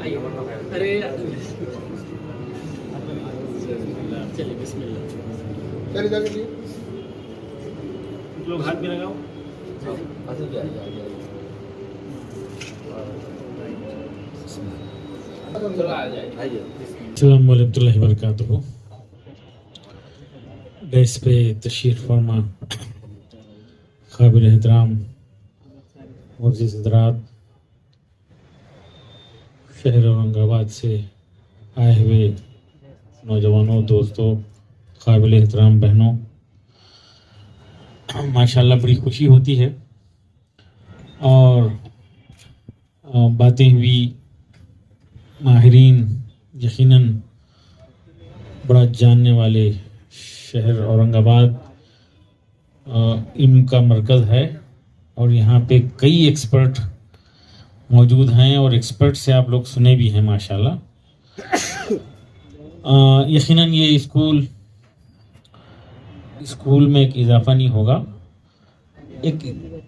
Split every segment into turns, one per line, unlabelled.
ارے چلیے بسم اللہ.
لوگ ہاتھ بھی لگاؤ.
السلام علیکم ورحمۃ اللہ وبرکاتہ. ڈیس پہ تشریف فرما قابل احترام معزز حضرات، شہر اورنگ آباد سے آئے ہوئے نوجوانوں، دوستوں، قابل احترام بہنوں، ماشاءاللہ بڑی خوشی ہوتی ہے اور باتیں ہوئی. ماہرین یقیناً بڑا جاننے والے شہر اورنگ آباد علم کا مرکز ہے اور یہاں پہ کئی ایکسپرٹ موجود ہیں اور ایکسپرٹ سے آپ لوگ سنے بھی ہیں ماشاءاللہ. یقیناً یہ اسکول میں ایک اضافہ نہیں ہوگا، ایک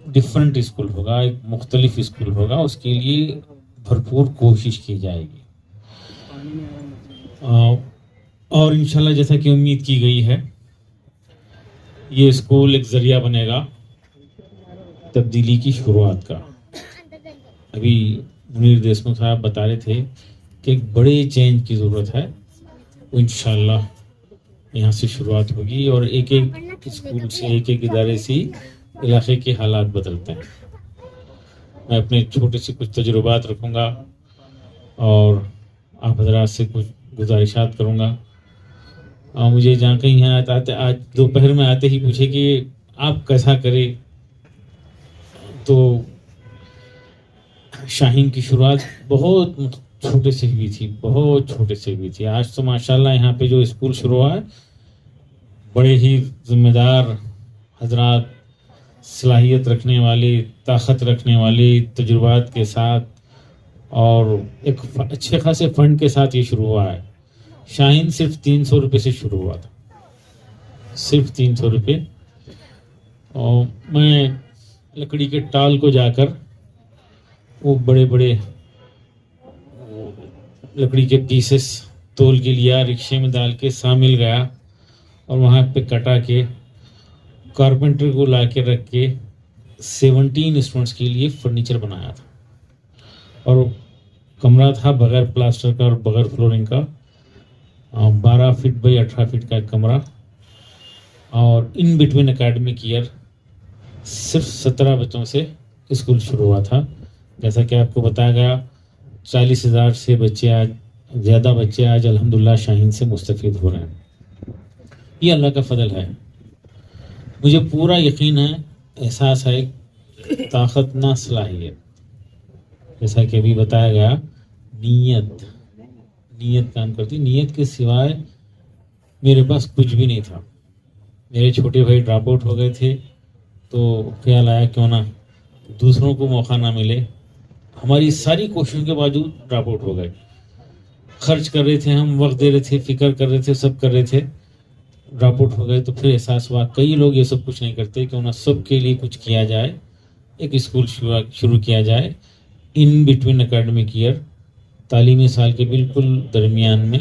ڈیفرنٹ اسکول ہوگا، ایک مختلف اسکول ہوگا. اس کے لیے بھرپور کوشش کی جائے گی اور انشاءاللہ جیسا کہ امید کی گئی ہے یہ اسکول ایک ذریعہ بنے گا تبدیلی کی شروعات کا. ابھی منیر دیشمکھ صاحب بتا رہے تھے کہ ایک بڑے چینج کی ضرورت ہے. وہ انشاءاللہ یہاں سے شروعات ہوگی اور ایک ایک اسکول سے، ایک ایک ادارے سے علاقے کے حالات بدلتے ہیں. میں اپنے چھوٹے سے کچھ تجربات رکھوں گا اور آپ حضرات سے کچھ گزارشات کروں گا. مجھے جہاں کہیں یہاں آتے آج دوپہر میں آتے ہی پوچھے کہ آپ کیسا کرے، تو شاہین کی شروعات بہت چھوٹے سے ہوئی تھی، بہت چھوٹے سے ہوئی تھی. آج تو ماشاءاللہ یہاں پہ جو اسکول شروع ہوا ہے بڑے ہی ذمہ دار حضرات، صلاحیت رکھنے والے، طاقت رکھنے والے، تجربات کے ساتھ اور ایک اچھے خاصے فنڈ کے ساتھ یہ شروع ہوا ہے. شاہین صرف 300 روپے سے شروع ہوا تھا، صرف 300 روپے. اور میں لکڑی کے ٹال کو جا کر وہ بڑے بڑے لکڑی کے پیسز تول کے لیا، رکشے میں ڈال کے سامل گیا اور وہاں پہ کٹا کے کارپینٹر کو لا کے رکھ کے 17 اسٹوڈنٹس کے لیے فرنیچر بنایا تھا. اور کمرہ تھا بغیر پلاسٹر کا اور بغیر فلورنگ کا، 12 فٹ بائی 18 فٹ کا ایک کمرہ. اور ان بٹوین اکیڈمک ایئر صرف 17 بچوں سے اسکول شروع ہوا تھا. جیسا کہ آپ کو بتایا گیا 40,000 سے بچے آج، زیادہ بچے آج الحمدللہ شاہین سے مستفید ہو رہے ہیں. یہ اللہ کا فضل ہے. مجھے پورا یقین ہے، احساس ہے، طاقت نہ صلاحیت. جیسا کہ ابھی بتایا گیا نیت کام کرتی. نیت کے سوائے میرے پاس کچھ بھی نہیں تھا. میرے چھوٹے بھائی ڈراپ آؤٹ ہو گئے تھے تو خیال آیا کیوں نہ دوسروں کو موقع نہ ملے. ہماری ساری کوششوں کے باوجود ڈراپ آؤٹ ہو گئے. خرچ کر رہے تھے ہم، وقت دے رہے تھے، فکر کر رہے تھے، سب کر رہے تھے، ڈراپ آؤٹ ہو گئے. تو پھر احساس ہوا کئی لوگ یہ سب کچھ نہیں کرتے، کیوں نہ سب کے لیے کچھ کیا جائے، ایک اسکول شروع کیا جائے. ان بٹوین اکیڈمک ایئر تعلیمی سال کے بالکل درمیان میں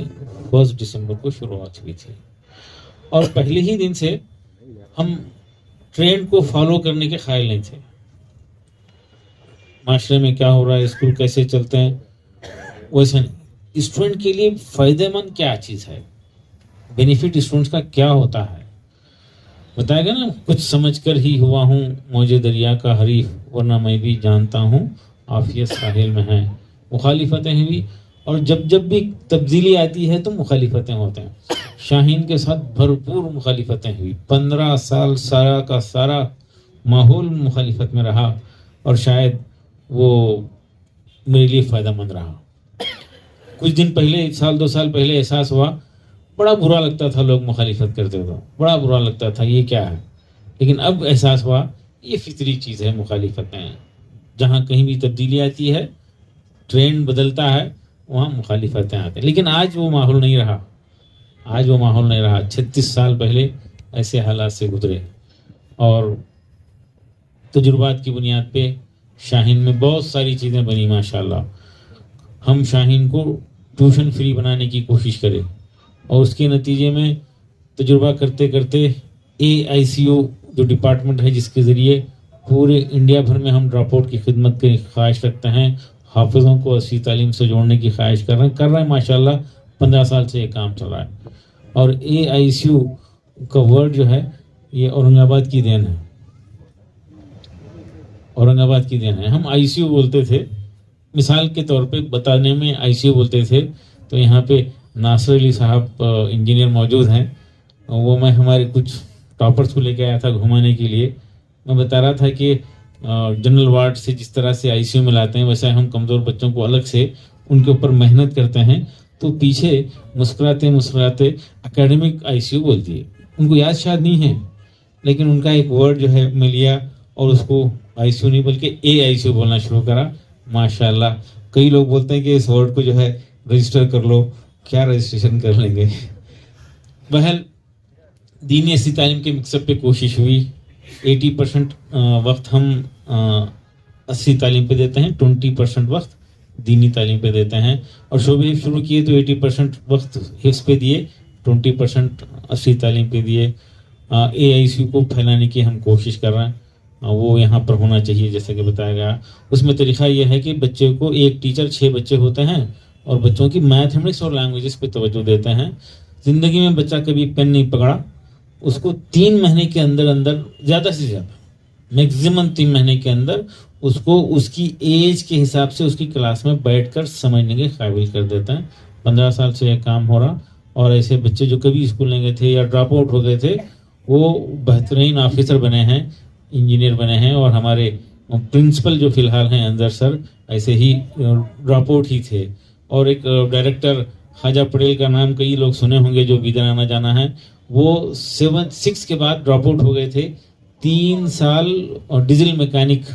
1 دسمبر کو شروعات ہوئی تھی. اور پہلے ہی دن سے ہم ٹرینڈ کو فالو کرنے کے قائل نہیں تھے. معاشرے میں کیا ہو رہا ہے، اسکول کیسے چلتے ہیں، ویسے نہیں. اسٹوڈنٹ کے لیے فائدہ مند کیا چیز ہے، بینیفٹ اسٹوڈنٹس کا کیا ہوتا ہے، بتائے گا نا. کچھ سمجھ کر ہی ہوا ہوں موجے دریا کا حریف، ورنہ میں بھی جانتا ہوں عافیت ساحل میں ہے. مخالفتیں ہوئی اور جب بھی تبدیلی آتی ہے تو مخالفتیں ہوتے ہیں. شاہین کے ساتھ بھرپور مخالفتیں ہوئی. 15 سال سارا کا سارا ماحول مخالفت میں رہا اور شاید وہ میرے لیے فائدہ مند رہا. کچھ دن پہلے، 1-2 سال پہلے احساس ہوا، بڑا برا لگتا تھا لوگ مخالفت کرتے تو، بڑا برا لگتا تھا یہ کیا ہے. لیکن اب احساس ہوا یہ فطری چیز ہے. مخالفتیں جہاں کہیں بھی تبدیلی آتی ہے، ٹرینڈ بدلتا ہے، وہاں مخالفتیں آتے ہیں. لیکن آج وہ ماحول نہیں رہا، آج وہ ماحول نہیں رہا. 36 سال پہلے ایسے حالات سے گزرے اور تجربات کی بنیاد پہ شاہین میں بہت ساری چیزیں بنی ماشاءاللہ. ہم شاہین کو ٹیوشن فری بنانے کی کوشش کریں، اور اس کے نتیجے میں تجربہ کرتے کرتے AICO جو ڈپارٹمنٹ ہے جس کے ذریعے پورے انڈیا بھر میں ہم ڈراپ آؤٹ کی خدمت کی خواہش رکھتے ہیں، حافظوں کو اصلی تعلیم سے جوڑنے کی خواہش کر رہے ہیں ماشاءاللہ 15 سال سے یہ کام چل رہا ہے. اور AICO کا ورڈ جو ہے یہ اورنگ آباد کی دین ہے، اورنگ آباد کی دین ہے. ہم ICO بولتے تھے، مثال کے طور پہ بتانے میں ICO بولتے تھے، تو یہاں پہ ناصر علی صاحب انجینئر موجود ہیں، وہ میں ہمارے کچھ ٹاپرز کو لے کے آیا تھا گھمانے کے لیے. میں بتا رہا تھا کہ جنرل وارڈ سے جس طرح سے ICO میں لاتے ہیں ویسے ہم کمزور بچوں کو الگ سے ان کے اوپر محنت کرتے ہیں. تو پیچھے مسکراتے اکیڈمک ICO بولتی ہے، ان کو یاد شاید نہیں ہے، لیکن ان کا ایک ورڈ جو ہے میں لیا اور اس کو ICO نہیں بلکہ AICO بولنا شروع کرا. ماشاءاللہ کئی لوگ بولتے ہیں کہ اس ورڈ کو جو ہے رجسٹر کر لو، کیا رجسٹریشن کر لیں گے. بہرحال دینی اصلی تعلیم کے مکسب پہ کوشش ہوئی. 80% وقت ہم اصلی تعلیم پہ دیتے ہیں، 20% وقت دینی تعلیم پہ دیتے ہیں. اور شعبے شروع کیے تو 80% وقت حفظ پہ دیے، 20% اصلی تعلیم پہ دیے. AICO کو پھیلانے کی ہم کوشش کر رہے ہیں، وہ یہاں پر ہونا چاہیے جیسا کہ بتایا گیا. اس میں طریقہ یہ ہے کہ بچے کو ایک ٹیچر 6 بچے ہوتے ہیں اور بچوں کی میتھمیٹکس اور لینگویجز پہ توجہ دیتے ہیں. زندگی میں بچہ کبھی پین نہیں پکڑا، اس کو 3 مہینے کے اندر زیادہ سے زیادہ میکزیمم 3 مہینے کے اندر اس کو اس کی ایج کے حساب سے اس کی کلاس میں بیٹھ کر سمجھنے کے قابل کر دیتا ہے. 15 سال سے یہ کام ہو رہا، اور ایسے بچے جو کبھی اسکول نہیں گئے تھے یا ڈراپ آؤٹ ہو گئے تھے وہ بہترین آفیسر بنے ہیں، انجینئر بنے ہیں. اور ہمارے پرنسپل جو فی الحال ہیں انظر سر ایسے ہی ڈراپ آؤٹ ہی تھے. اور ایک ڈائریکٹر خواجہ پٹیل کا نام کئی لوگ سنے ہوں گے جو بیدر آنا جانا ہے، وہ 6 کے بعد ڈراپ آؤٹ ہو گئے تھے. 3 سال اور ڈیزل میکینک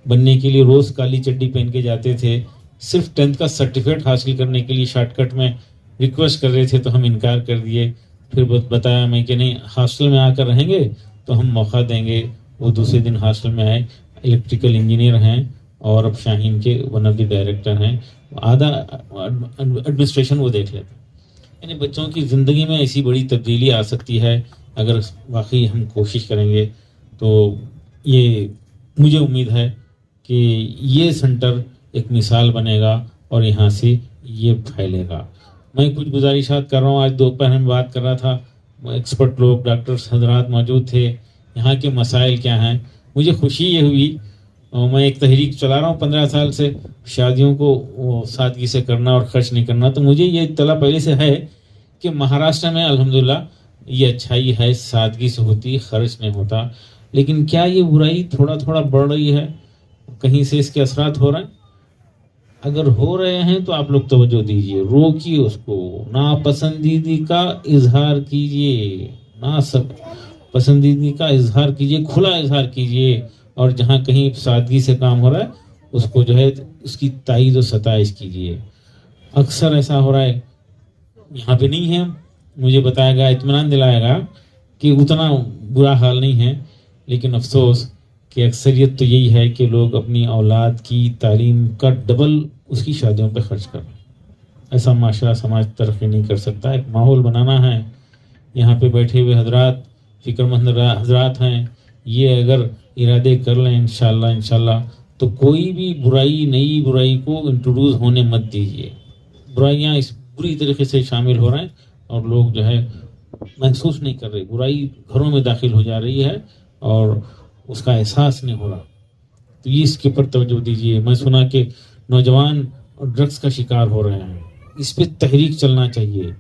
بننے کے لیے روز کالی چڈی پہن کے جاتے تھے. صرف 10th کا سرٹیفکیٹ حاصل کرنے کے لیے شارٹ کٹ میں ریکویسٹ کر رہے تھے تو ہم انکار کر دیے. پھر بتایا میں کہ نہیں ہاسٹل میں آ کر رہیں گے تو ہم موقع دیں گے. وہ دوسرے دن ہاسٹل میں آئے، الیکٹریکل انجینئر ہیں اور اب شاہین کے ون آف دی ڈائریکٹر ہیں. آدھا ایڈمنسٹریشن وہ دیکھ لیتے. یعنی بچوں کی زندگی میں ایسی بڑی تبدیلی آ سکتی ہے اگر واقعی ہم کوشش کریں گے. تو یہ مجھے امید ہے کہ یہ سنٹر ایک مثال بنے گا اور یہاں سے یہ پھیلے گا. میں کچھ گزارشات کر رہا ہوں. آج دوپہر میں بات کر رہا تھا، ایکسپرٹ لوگ ڈاکٹرز حضرات موجود تھے. یہاں کے مسائل کیا ہیں؟ مجھے خوشی یہ ہوئی، میں ایک تحریک چلا رہا ہوں 15 سال سے، شادیوں کو سادگی سے کرنا اور خرچ نہیں کرنا. تو مجھے یہ اطلاع پہلے سے ہے کہ مہاراشٹر میں الحمدللہ یہ اچھائی ہے، سادگی سے ہوتی، خرچ نہیں ہوتا. لیکن کیا یہ برائی تھوڑا تھوڑا بڑھ رہی ہے؟ کہیں سے اس کے اثرات ہو رہے ہیں؟ اگر ہو رہے ہیں تو آپ لوگ توجہ دیجئے، روکیے اس کو. ناپسندیدگی کا اظہار کیجئے، پسندیدگی کا اظہار کیجئے، کھلا اظہار کیجئے. اور جہاں کہیں سادگی سے کام ہو رہا ہے اس کو جو ہے اس کی تائید و ستائش کیجئے. اکثر ایسا ہو رہا ہے، یہاں پہ نہیں ہے، مجھے بتایا گیا، اطمینان دلایا گیا کہ اتنا برا حال نہیں ہے. لیکن افسوس کہ اکثریت تو یہی ہے کہ لوگ اپنی اولاد کی تعلیم کا ڈبل اس کی شادیوں پہ خرچ کر رہے ہیں. ایسا معاشرہ سماج ترقی نہیں کر سکتا. ایک ماحول بنانا ہے. یہاں پہ بیٹھے ہوئے حضرات فکر مند حضرات ہیں، یہ اگر ارادے کر لیں انشاءاللہ تو کوئی بھی برائی، نئی برائی کو انٹروڈیوس ہونے مت دیجیے. برائیاں اس بری طریقے سے شامل ہو رہے ہیں اور لوگ جو ہے محسوس نہیں کر رہے. برائی گھروں میں داخل ہو جا رہی ہے اور اس کا احساس نہیں ہو رہا. تو یہ اس کے اوپر توجہ دیجیے. میں سنا کہ نوجوان ڈرگس کا شکار ہو رہے ہیں. اس پہ تحریک چلنا چاہیے،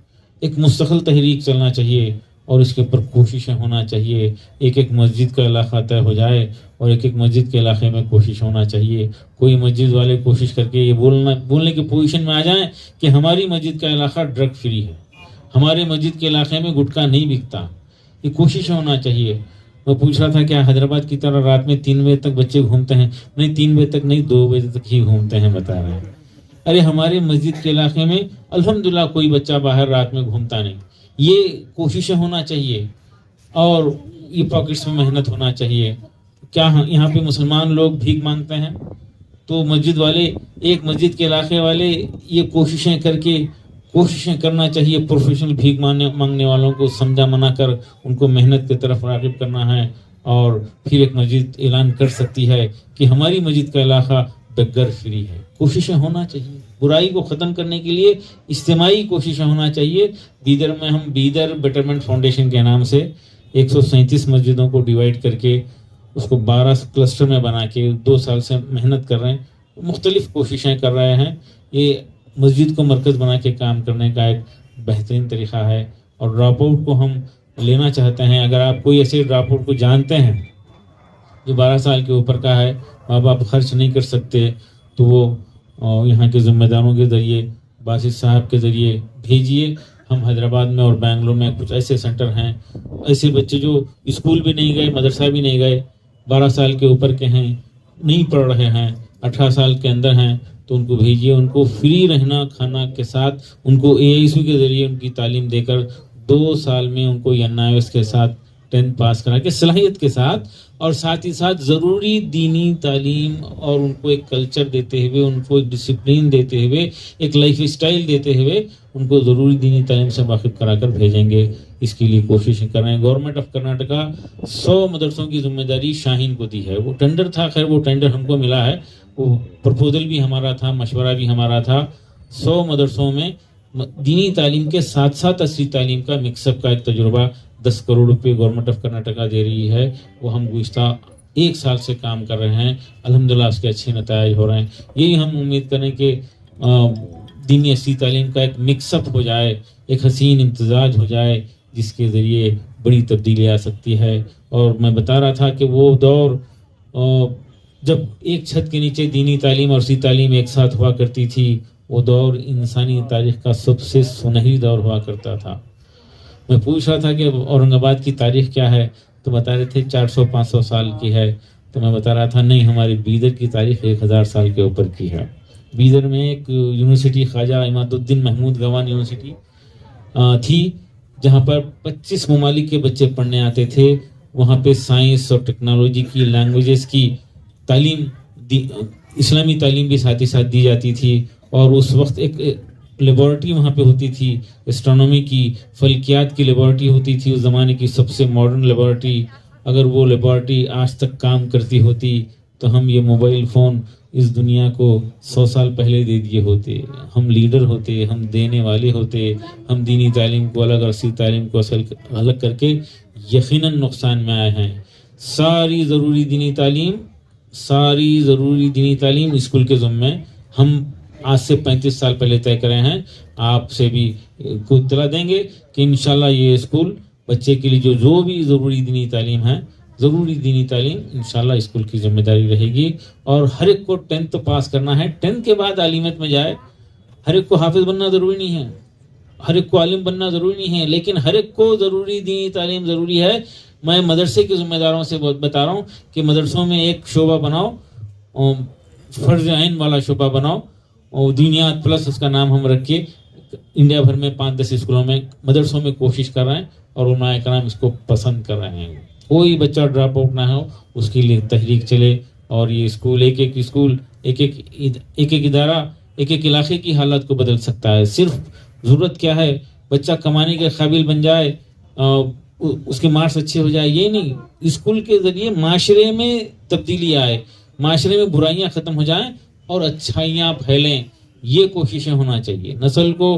ایک مستقل تحریک چلنا چاہیے اور اس کے اوپر کوششیں ہونا چاہیے. ایک مسجد کا علاقہ طے ہو جائے اور ایک مسجد کے علاقے میں کوشش ہونا چاہیے. کوئی مسجد والے کوشش کر کے یہ بولنے کی پوزیشن میں آ جائیں کہ ہماری مسجد کا علاقہ ڈرگ فری ہے، ہمارے مسجد کے علاقے میں گٹکا نہیں بکتا. یہ کوشش ہونا چاہیے. میں پوچھ رہا تھا کہ حیدرآباد کی طرح رات میں 3 بجے تک بچے گھومتے ہیں؟ نہیں، 3 بجے تک نہیں، 2 بجے تک ہی گھومتے ہیں، بتا رہے ہیں. ارے ہمارے مسجد کے علاقے میں الحمدللہ کوئی بچہ باہر رات میں گھومتا نہیں. یہ کوششیں ہونا چاہیے اور یہ پاکٹس میں محنت ہونا چاہیے. کیا یہاں پہ مسلمان لوگ بھیک مانگتے ہیں؟ تو مسجد والے، ایک مسجد کے علاقے والے یہ کوششیں کرنا چاہیے پروفیشنل بھیک مانگنے والوں کو سمجھا منا کر ان کو محنت کی طرف راغب کرنا ہے، اور پھر ایک مسجد اعلان کر سکتی ہے کہ ہماری مسجد کا علاقہ بگر فری ہے۔ کوششیں ہونا چاہیے، برائی کو ختم کرنے کے لیے اجتماعی کوششیں ہونا چاہیے۔ بیدر میں ہم بیدر بیٹرمنٹ فاؤنڈیشن کے نام سے 137 مسجدوں کو ڈیوائیڈ کر کے اس کو 12 کلسٹر میں بنا کے 2 سال سے محنت کر رہے ہیں، مختلف کوششیں کر رہے ہیں۔ یہ مسجد کو مرکز بنا کے کام کرنے کا ایک بہترین طریقہ ہے، اور ڈراپ آؤٹ کو ہم لینا چاہتے ہیں۔ اگر آپ کوئی ایسے ڈراپ آؤٹ کو جانتے ہیں جو 12 سال کے اوپر کا ہے، ماں باپ خرچ نہیں کر سکتے، تو وہ یہاں کے ذمہ داروں کے ذریعے، باسط صاحب کے ذریعے بھیجیے۔ ہم حیدرآباد میں اور بنگلور میں کچھ ایسے سینٹر ہیں، ایسے بچے جو اسکول بھی نہیں گئے، مدرسہ بھی نہیں گئے، 12 سال کے اوپر کے ہیں، نہیں پڑھ رہے ہیں، 18 سال کے اندر ہیں، تو ان کو بھیجیے۔ ان کو فری رہنا کھانا کے ساتھ ان کو AISU کے ذریعے ان کی تعلیم دے کر 2 سال میں ان کو NIOS کے ساتھ 10th پاس کرا کے صلاحیت کے ساتھ، اور ساتھ ہی ساتھ ضروری دینی تعلیم اور ان کو ایک کلچر دیتے ہوئے، ان کو ایک ڈسپلین دیتے ہوئے، ایک لائف اسٹائل دیتے ہوئے ان کو ضروری دینی تعلیم سے واقف کرا کر بھیجیں گے۔ اس کے لیے کوششیں کر رہے ہیں۔ گورنمنٹ آف کرناٹکا 100 مدرسوں کی ذمہ داری شاہین کو دی ہے۔ وہ ٹینڈر تھا، خیر وہ ٹینڈر ہم کو ملا ہے، وہ پرپوزل بھی ہمارا تھا، مشورہ بھی ہمارا تھا۔ 100 مدرسوں میں دینی تعلیم کے ساتھ ساتھ عصری تعلیم کا مکس اپ کا ایک تجربہ 10 کروڑ روپے گورنمنٹ آف کرناٹکا دے رہی ہے۔ وہ ہم گزشتہ 1 سال سے کام کر رہے ہیں، الحمدللہ اس کے اچھے نتائج ہو رہے ہیں۔ یہی ہم امید کریں کہ دینی عصری تعلیم کا ایک مکس اپ ہو جائے، ایک حسین امتزاج ہو جائے، جس کے ذریعے بڑی تبدیلی آ سکتی ہے۔ اور میں بتا رہا تھا کہ وہ دور جب ایک چھت کے نیچے دینی تعلیم اور عصری تعلیم ایک ساتھ ہوا کرتی تھی، وہ دور انسانی تاریخ کا سب سے سنہری دور ہوا کرتا تھا۔ میں پوچھ رہا تھا کہ اورنگ آباد کی تاریخ کیا ہے، تو بتا رہے تھے 400-500 سال کی ہے، تو میں بتا رہا تھا نہیں، ہماری بیدر کی تاریخ 1000 سال کے اوپر کی ہے۔ بیدر میں ایک یونیورسٹی خواجہ عماد الدین محمود گوان یونیورسٹی تھی، جہاں پر 25 ممالک کے بچے پڑھنے آتے تھے۔ وہاں پہ سائنس اور ٹیکنالوجی کی، لینگویجز کی تعلیم، اسلامی تعلیم بھی ساتھ ہی ساتھ دی جاتی تھی، اور اس وقت ایک لیبارٹری وہاں پہ ہوتی تھی، اسٹرانومی کی، فلکیات کی لیبارٹری ہوتی تھی، اس زمانے کی سب سے ماڈرن لیبارٹری۔ اگر وہ لیبارٹری آج تک کام کرتی ہوتی تو ہم یہ موبائل فون اس دنیا کو 100 سال پہلے دے دیے ہوتے۔ ہم لیڈر ہوتے، ہم دینے والے ہوتے، ہم دینی تعلیم کو الگ اور عصری تعلیم کو الگ کر کے یقیناً نقصان میں آئے ہیں۔ ساری ضروری دینی تعلیم اسکول کے ذمے ہم آج سے 35 سال پہلے طے کرے ہیں۔ آپ سے بھی کو اطلاع دیں گے کہ انشاءاللہ یہ اسکول بچے کے لیے جو بھی ضروری دینی تعلیم ہے، ضروری دینی تعلیم انشاءاللہ اسکول کی ذمہ داری رہے گی۔ اور ہر ایک کو 10th پاس کرنا ہے، 10th کے بعد عالمیت میں جائے۔ ہر ایک کو حافظ بننا ضروری نہیں ہے، ہر ایک کو عالم بننا ضروری نہیں ہے، لیکن ہر ایک کو ضروری دینی تعلیم ضروری ہے۔ میں مدرسے کے ذمہ داروں سے بتا رہا ہوں کہ مدرسوں میں ایک شعبہ بناؤ، فرض عین والا شعبہ بناؤ، اور دینیات پلس اس کا نام ہم رکھ کے انڈیا بھر میں 5-10 اسکولوں میں، مدرسوں میں کوشش کر رہے ہیں، اور علماء کرام اس کو پسند کر رہے ہیں۔ کوئی بچہ ڈراپ آؤٹ نہ ہو، اس کے لیے تحریک چلے، اور یہ اسکول ایک ادارہ ایک علاقے کی حالت کو بدل سکتا ہے۔ صرف ضرورت کیا ہے، بچہ کمانے کے قابل بن جائے، اس کے مارکس اچھے ہو جائے، یہ نہیں۔ اسکول کے ذریعے معاشرے میں تبدیلی آئے، معاشرے میں برائیاں ختم ہو جائیں اور اچھائیاں پھیلیں، یہ کوششیں ہونا چاہیے۔ نسل کو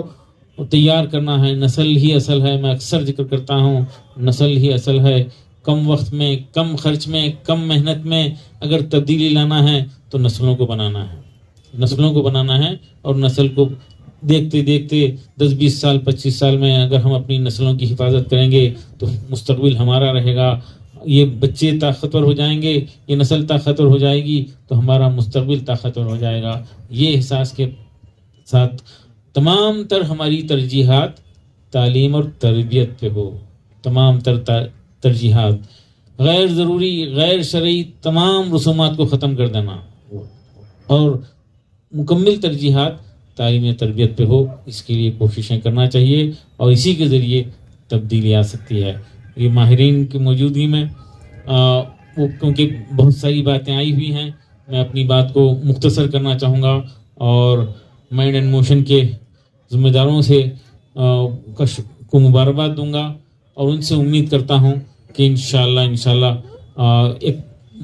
تیار کرنا ہے، نسل ہی اصل ہے، میں اکثر ذکر کرتا ہوں، نسل ہی اصل ہے۔ کم وقت میں، کم خرچ میں، کم محنت میں اگر تبدیلی لانا ہے تو نسلوں کو بنانا ہے، اور نسل کو دیکھتے دیکھتے 10-20 سال 25 سال میں اگر ہم اپنی نسلوں کی حفاظت کریں گے تو مستقبل ہمارا رہے گا۔ یہ بچے طاقتور ہو جائیں گے، یہ نسل طاقتور ہو جائے گی تو ہمارا مستقبل طاقتور ہو جائے گا۔ یہ احساس کے ساتھ تمام تر ہماری ترجیحات تعلیم اور تربیت پہ ہو، تمام تر ترجیحات، غیر ضروری غیر شرعی تمام رسومات کو ختم کر دینا، اور مکمل ترجیحات تعلیم و تربیت پہ ہو۔ اس کے لیے کوششیں کرنا چاہیے، اور اسی کے ذریعے تبدیلی آ سکتی ہے۔ یہ ماہرین کی موجودگی میں وہ کیونکہ بہت ساری باتیں آئی ہوئی ہیں، میں اپنی بات کو مختصر کرنا چاہوں گا اور مائنڈ اینڈ موشن کے ذمہ داروں سے کو مبارکباد دوں گا اور ان سے امید کرتا ہوں کہ انشاءاللہ ایک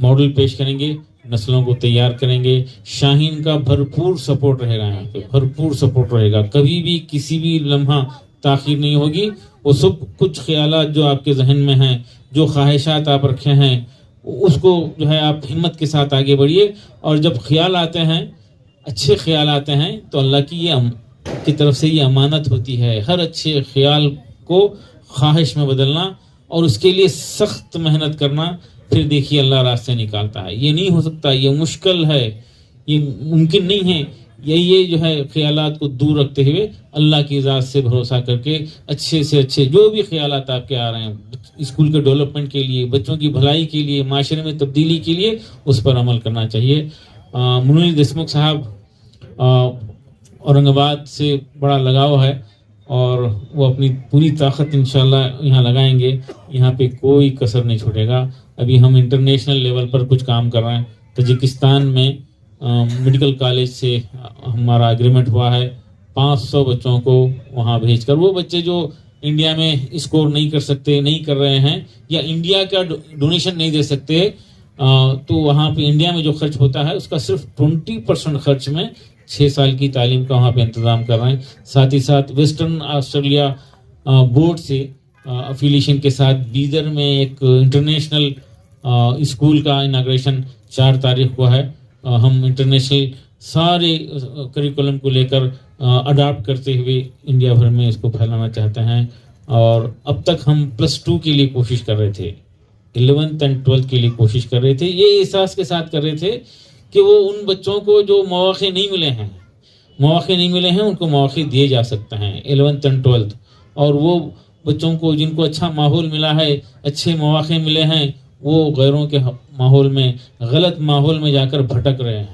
ماڈل پیش کریں گے, نسلوں کو تیار کریں گے. شاہین کا بھرپور سپورٹ رہے گا, یہاں پہ بھرپور سپورٹ رہے گا, کبھی بھی کسی بھی لمحہ تاخیر نہیں ہوگی. وہ سب کچھ خیالات جو آپ کے ذہن میں ہیں, جو خواہشات آپ رکھے ہیں, اس کو جو ہے آپ ہمت کے ساتھ آگے بڑھیے. اور جب خیال آتے ہیں, اچھے خیال آتے ہیں, تو اللہ کی طرف سے یہ امانت ہوتی ہے ہر اچھے خیال کو خواہش میں بدلنا اور اس کے لیے سخت محنت کرنا. پھر دیکھیے اللہ راستے نکالتا ہے. یہ نہیں ہو سکتا, یہ مشکل ہے, یہ ممکن نہیں ہے. یہ جو ہے خیالات کو دور رکھتے ہوئے اللہ کی ذات سے بھروسہ کر کے اچھے سے اچھے جو بھی خیالات آپ کے آ رہے ہیں اسکول کے ڈیولپمنٹ کے لیے, بچوں کی بھلائی کے لیے, معاشرے میں تبدیلی کے لیے, اس پر عمل کرنا چاہیے. منیر دیشمکھ صاحب اورنگ آباد سے بڑا لگاؤ ہے اور وہ اپنی پوری طاقت انشاءاللہ یہاں لگائیں گے. یہاں پہ کوئی کسر نہیں چھوٹے گا. ابھی ہم انٹرنیشنل لیول پر کچھ کام کر رہے ہیں. تاجکستان میں میڈیکل کالج سے ہمارا اگریمنٹ ہوا ہے 500 بچوں کو وہاں بھیج کر. وہ بچے جو انڈیا میں اسکور نہیں کر سکتے, نہیں کر رہے ہیں, یا انڈیا کا ڈونیشن نہیں دے سکتے, تو وہاں پہ انڈیا میں جو خرچ ہوتا ہے اس کا صرف 20% خرچ میں 6 سال کی تعلیم کا وہاں پہ انتظام کر رہے ہیں. ساتھ ہی ساتھ ویسٹرن آسٹریلیا بورڈ سے افیلیشن کے ساتھ بیدر میں ایک انٹرنیشنل اسکول کا اناگریشن 4 تاریخ کو ہے. ہم انٹرنیشنل سارے کریکولم کو لے کر اڈاپٹ کرتے ہوئے انڈیا بھر میں اس کو پھیلانا چاہتے ہیں. اور اب تک ہم +2 کے لیے کوشش کر رہے تھے, 11th and 12th کے لیے کوشش کر رہے تھے. یہ احساس کے ساتھ کر رہے تھے کہ وہ ان بچوں کو جو مواقع نہیں ملے ہیں ان کو مواقع دیے جا سکتے ہیں 11th and 12th. اور وہ بچوں کو جن کو اچھا ماحول ملا ہے, اچھے مواقع ملے ہیں, وہ غیروں کے ماحول میں, غلط ماحول میں جا کر بھٹک رہے ہیں.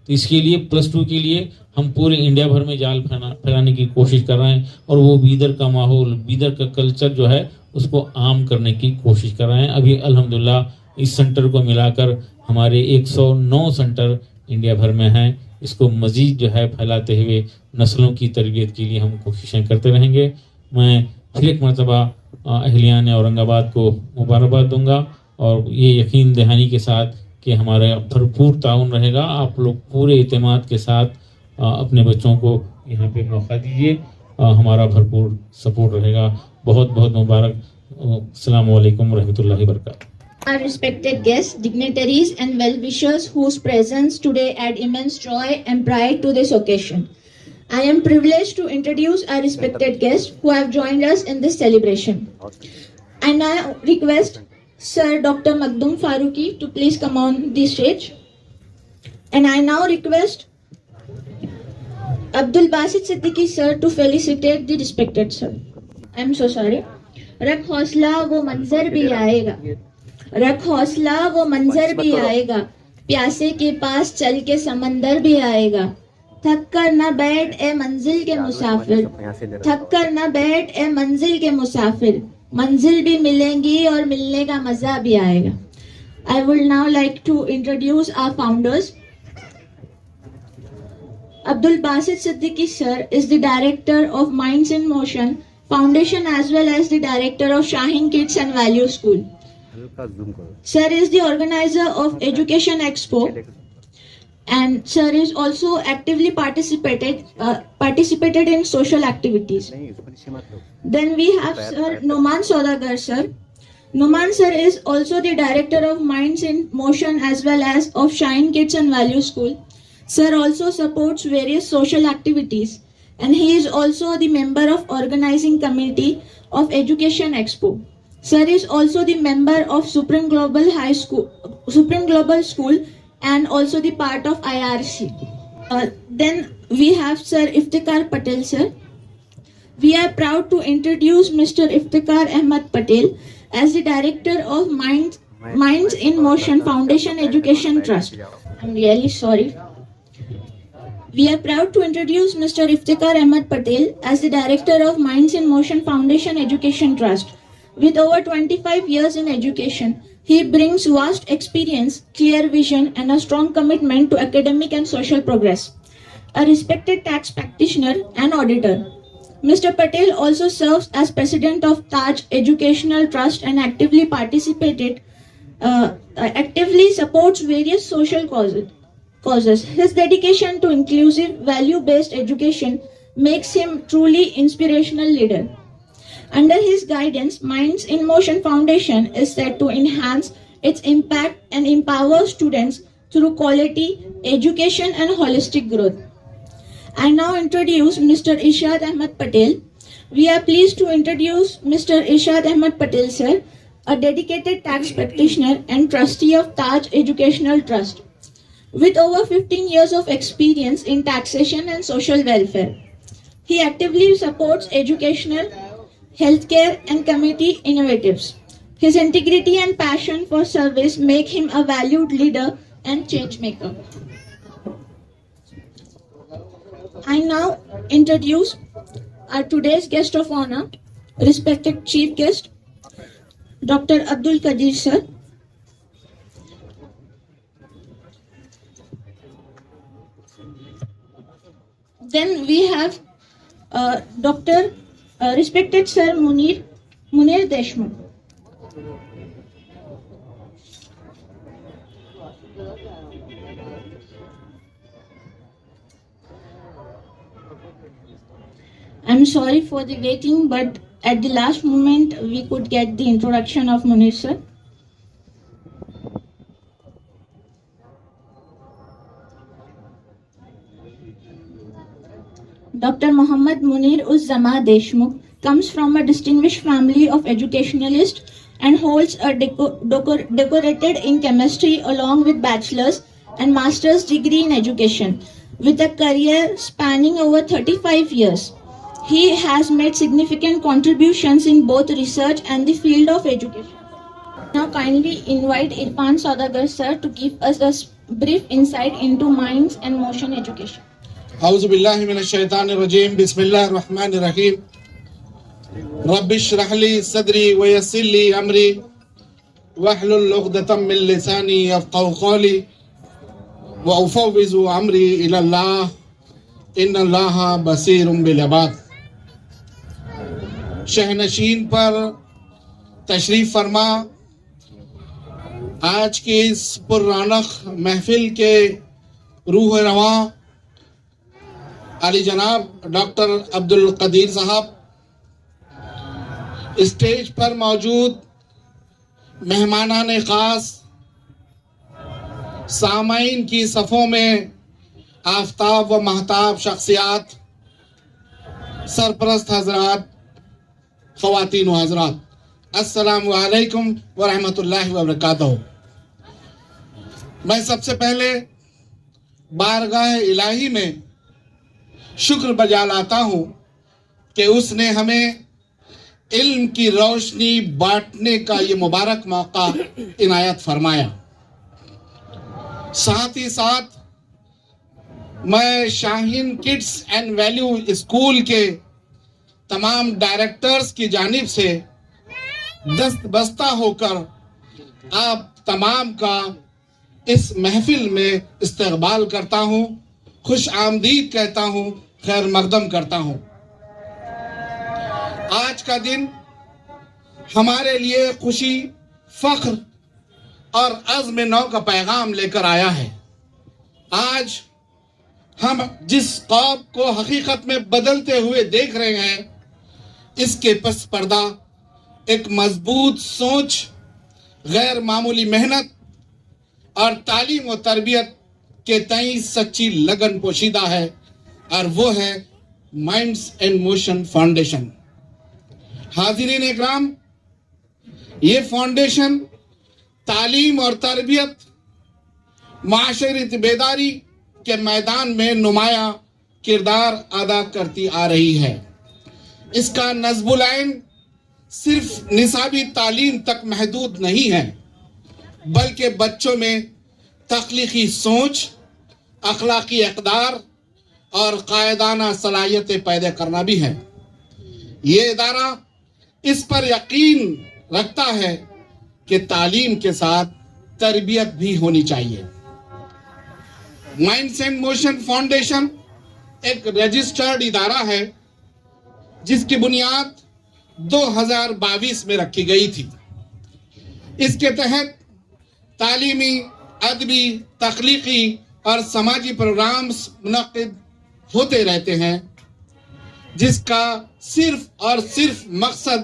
تو اس کے لیے +2 کے لیے ہم پورے انڈیا بھر میں جال پھیلانے کی کوشش کر رہے ہیں. اور وہ بیدر کا ماحول, بیدر کا کلچر جو ہے اس کو عام کرنے کی کوشش کر رہے ہیں. ابھی الحمدللہ اس سنٹر کو ملا کر ہمارے 109 سنٹر انڈیا بھر میں ہیں. اس کو مزید جو ہے پھیلاتے ہوئے نسلوں کی تربیت کے لیے ہم کوششیں کرتے رہیں گے. میں پھر ایک مرتبہ اہلیان اورنگ آباد کو مبارکباد دوں گا اور یہ یقین دہانی کے ساتھ کہ ہمارا بھرپور تعاون رہے گا. آپ لوگ پورے اعتماد کے ساتھ اپنے بچوں کو یہاں پہ موقع دیجیے, ہمارا بھرپور سپورٹ رہے گا. بہت بہت مبارک. السلام علیکم ورحمۃ اللہ وبرکاتہ.
Our respected guests, dignitaries and well-wishers whose presence today add immense joy and pride to this occasion. I am privileged to introduce our respected guests who have joined us in this celebration. I now request Sir Dr. Makhdoom Farooqi to please come on the stage. And I now request Abdul Basit Siddiqui sir to felicitate the respected sir. I am so sorry. رکھ حوصلہ وہ منظر بھی آئے گا, رکھ حوصلہ وہ منظر بھی آئے گا, پیاسے کے پاس چل کے سمندر بھی آئے گا. تھک کر نہ بیٹھ اے منزل کے مسافر, تھک کر نہ بیٹھ اے منزل کے مسافر, منزل بھی ملیں گی اور ملنے کا مزہ بھی آئے گا. I would now like to introduce our founders. Abdul Basit Siddiqui sir is the director of Minds in Motion Foundation as well as the director of Shaheen Kids and Value School. Sir is the organizer of Education Expo and sir is also actively participated in social activities. Then we have Sir Noman Saudagar sir. Noman sir is also the director of Minds in Motion as well as of Shaheen Kids and Value School. Sir also supports various social activities and he is also the member of organizing committee of Education Expo. Sir is also the member of Supreme Global School and also the part of IRC. Then we have Sir Iftikhar Patel sir. We are proud to introduce Mr. Iftikhar Ahmed Patel as the director of Minds in Motion Foundation Education Trust. I'm really sorry. We are proud to introduce Mr. Iftikhar Ahmed Patel as the director of Minds in Motion Foundation Education Trust. With over 25 years in education, he brings vast experience, clear vision, and a strong commitment to academic and social progress. A respected tax practitioner and auditor, Mr. Patel also serves as president of Taj Educational Trust and actively supports various social causes. His dedication to inclusive, value-based education makes him truly inspirational leader. Under his guidance, Minds in Motion Foundation is set to enhance its impact and empower students through quality education and holistic growth. I now introduce Mr. Ishad Ahmed Patel. We are pleased to introduce Mr. Ishad Ahmed Patel, sir, a dedicated tax practitioner and trustee of Taj Educational Trust. With over 15 years of experience in taxation and social welfare, he actively supports educational, healthcare, and community initiatives. His integrity and passion for service make him a valued leader and change maker. I now introduce our today's guest of honor, respected chief guest, Dr. Abdul Qadir sir. Then we have respected sir Munir Deshmukh. I'm sorry for the waiting, but at the last moment we could get the introduction of Munir sir. Dr. Muhammad Munir Uz-Zama Deshmukh comes from a distinguished family of educationalists and holds a decorated in chemistry along with bachelor's and master's degree in education. With a career spanning over 35 years, he has made significant contributions in both research and the field of education. Now kindly invite Irfan Saudagar sir to give us a brief insight into Minds and Motion education.
أعوذ بالله من الشيطان الرجيم بسم الله الرحمن الرحيم رب اشرح لي صدري ويسر لي أمري واحلل عقدة من لساني يفقهوا قولي وأفوض أمري إلى الله إن الله بصير بالعباد. شہنشین پر تشریف فرما آج کی اس پر رونق محفل کے روح رواں علی جناب ڈاکٹر عبد القدیر صاحب، اسٹیج پر موجود مہمانان خاص، سامعین کی صفوں میں آفتاب و مہتاب شخصیات، سرپرست حضرات، خواتین و حضرات، السلام علیکم ورحمۃ اللہ وبرکاتہ. میں سب سے پہلے بارگاہ الہی میں شکر بجا لاتا ہوں کہ اس نے ہمیں علم کی روشنی بانٹنے کا یہ مبارک موقع عنایت فرمایا. ساتھ ہی ساتھ میں شاہین کڈس اینڈ ویلیو اسکول کے تمام ڈائریکٹرز کی جانب سے دست بستہ ہو کر آپ تمام کا اس محفل میں استقبال کرتا ہوں، خوش آمدید کہتا ہوں، خیر مقدم کرتا ہوں. آج کا دن ہمارے لیے خوشی، فخر اور عزم نو کا پیغام لے کر آیا ہے. آج ہم جس خواب کو حقیقت میں بدلتے ہوئے دیکھ رہے ہیں، اس کے پس پردہ ایک مضبوط سوچ، غیر معمولی محنت اور تعلیم و تربیت کے تئیں سچی لگن پوشیدہ ہے، اور وہ ہے مائنڈز اینڈ موشن فاؤنڈیشن. حاضرین اکرام، یہ فاؤنڈیشن تعلیم اور تربیت، معاشرتی بیداری کے میدان میں نمایاں کردار ادا کرتی آ رہی ہے. اس کا نصب العین صرف نصابی تعلیم تک محدود نہیں ہے، بلکہ بچوں میں تخلیقی سوچ، اخلاقی اقدار اور قائدانہ صلاحیتیں پیدا کرنا بھی ہے. یہ ادارہ اس پر یقین رکھتا ہے کہ تعلیم کے ساتھ تربیت بھی ہونی چاہیے۔ مائنڈس اینڈ موشن فاؤنڈیشن ایک رجسٹرڈ ادارہ ہے جس کی بنیاد 2022 میں رکھی گئی تھی۔ اس کے تحت تعلیمی، ادبی، تخلیقی اور سماجی پروگرامز منعقد ہوتے رہتے ہیں، جس کا صرف اور صرف مقصد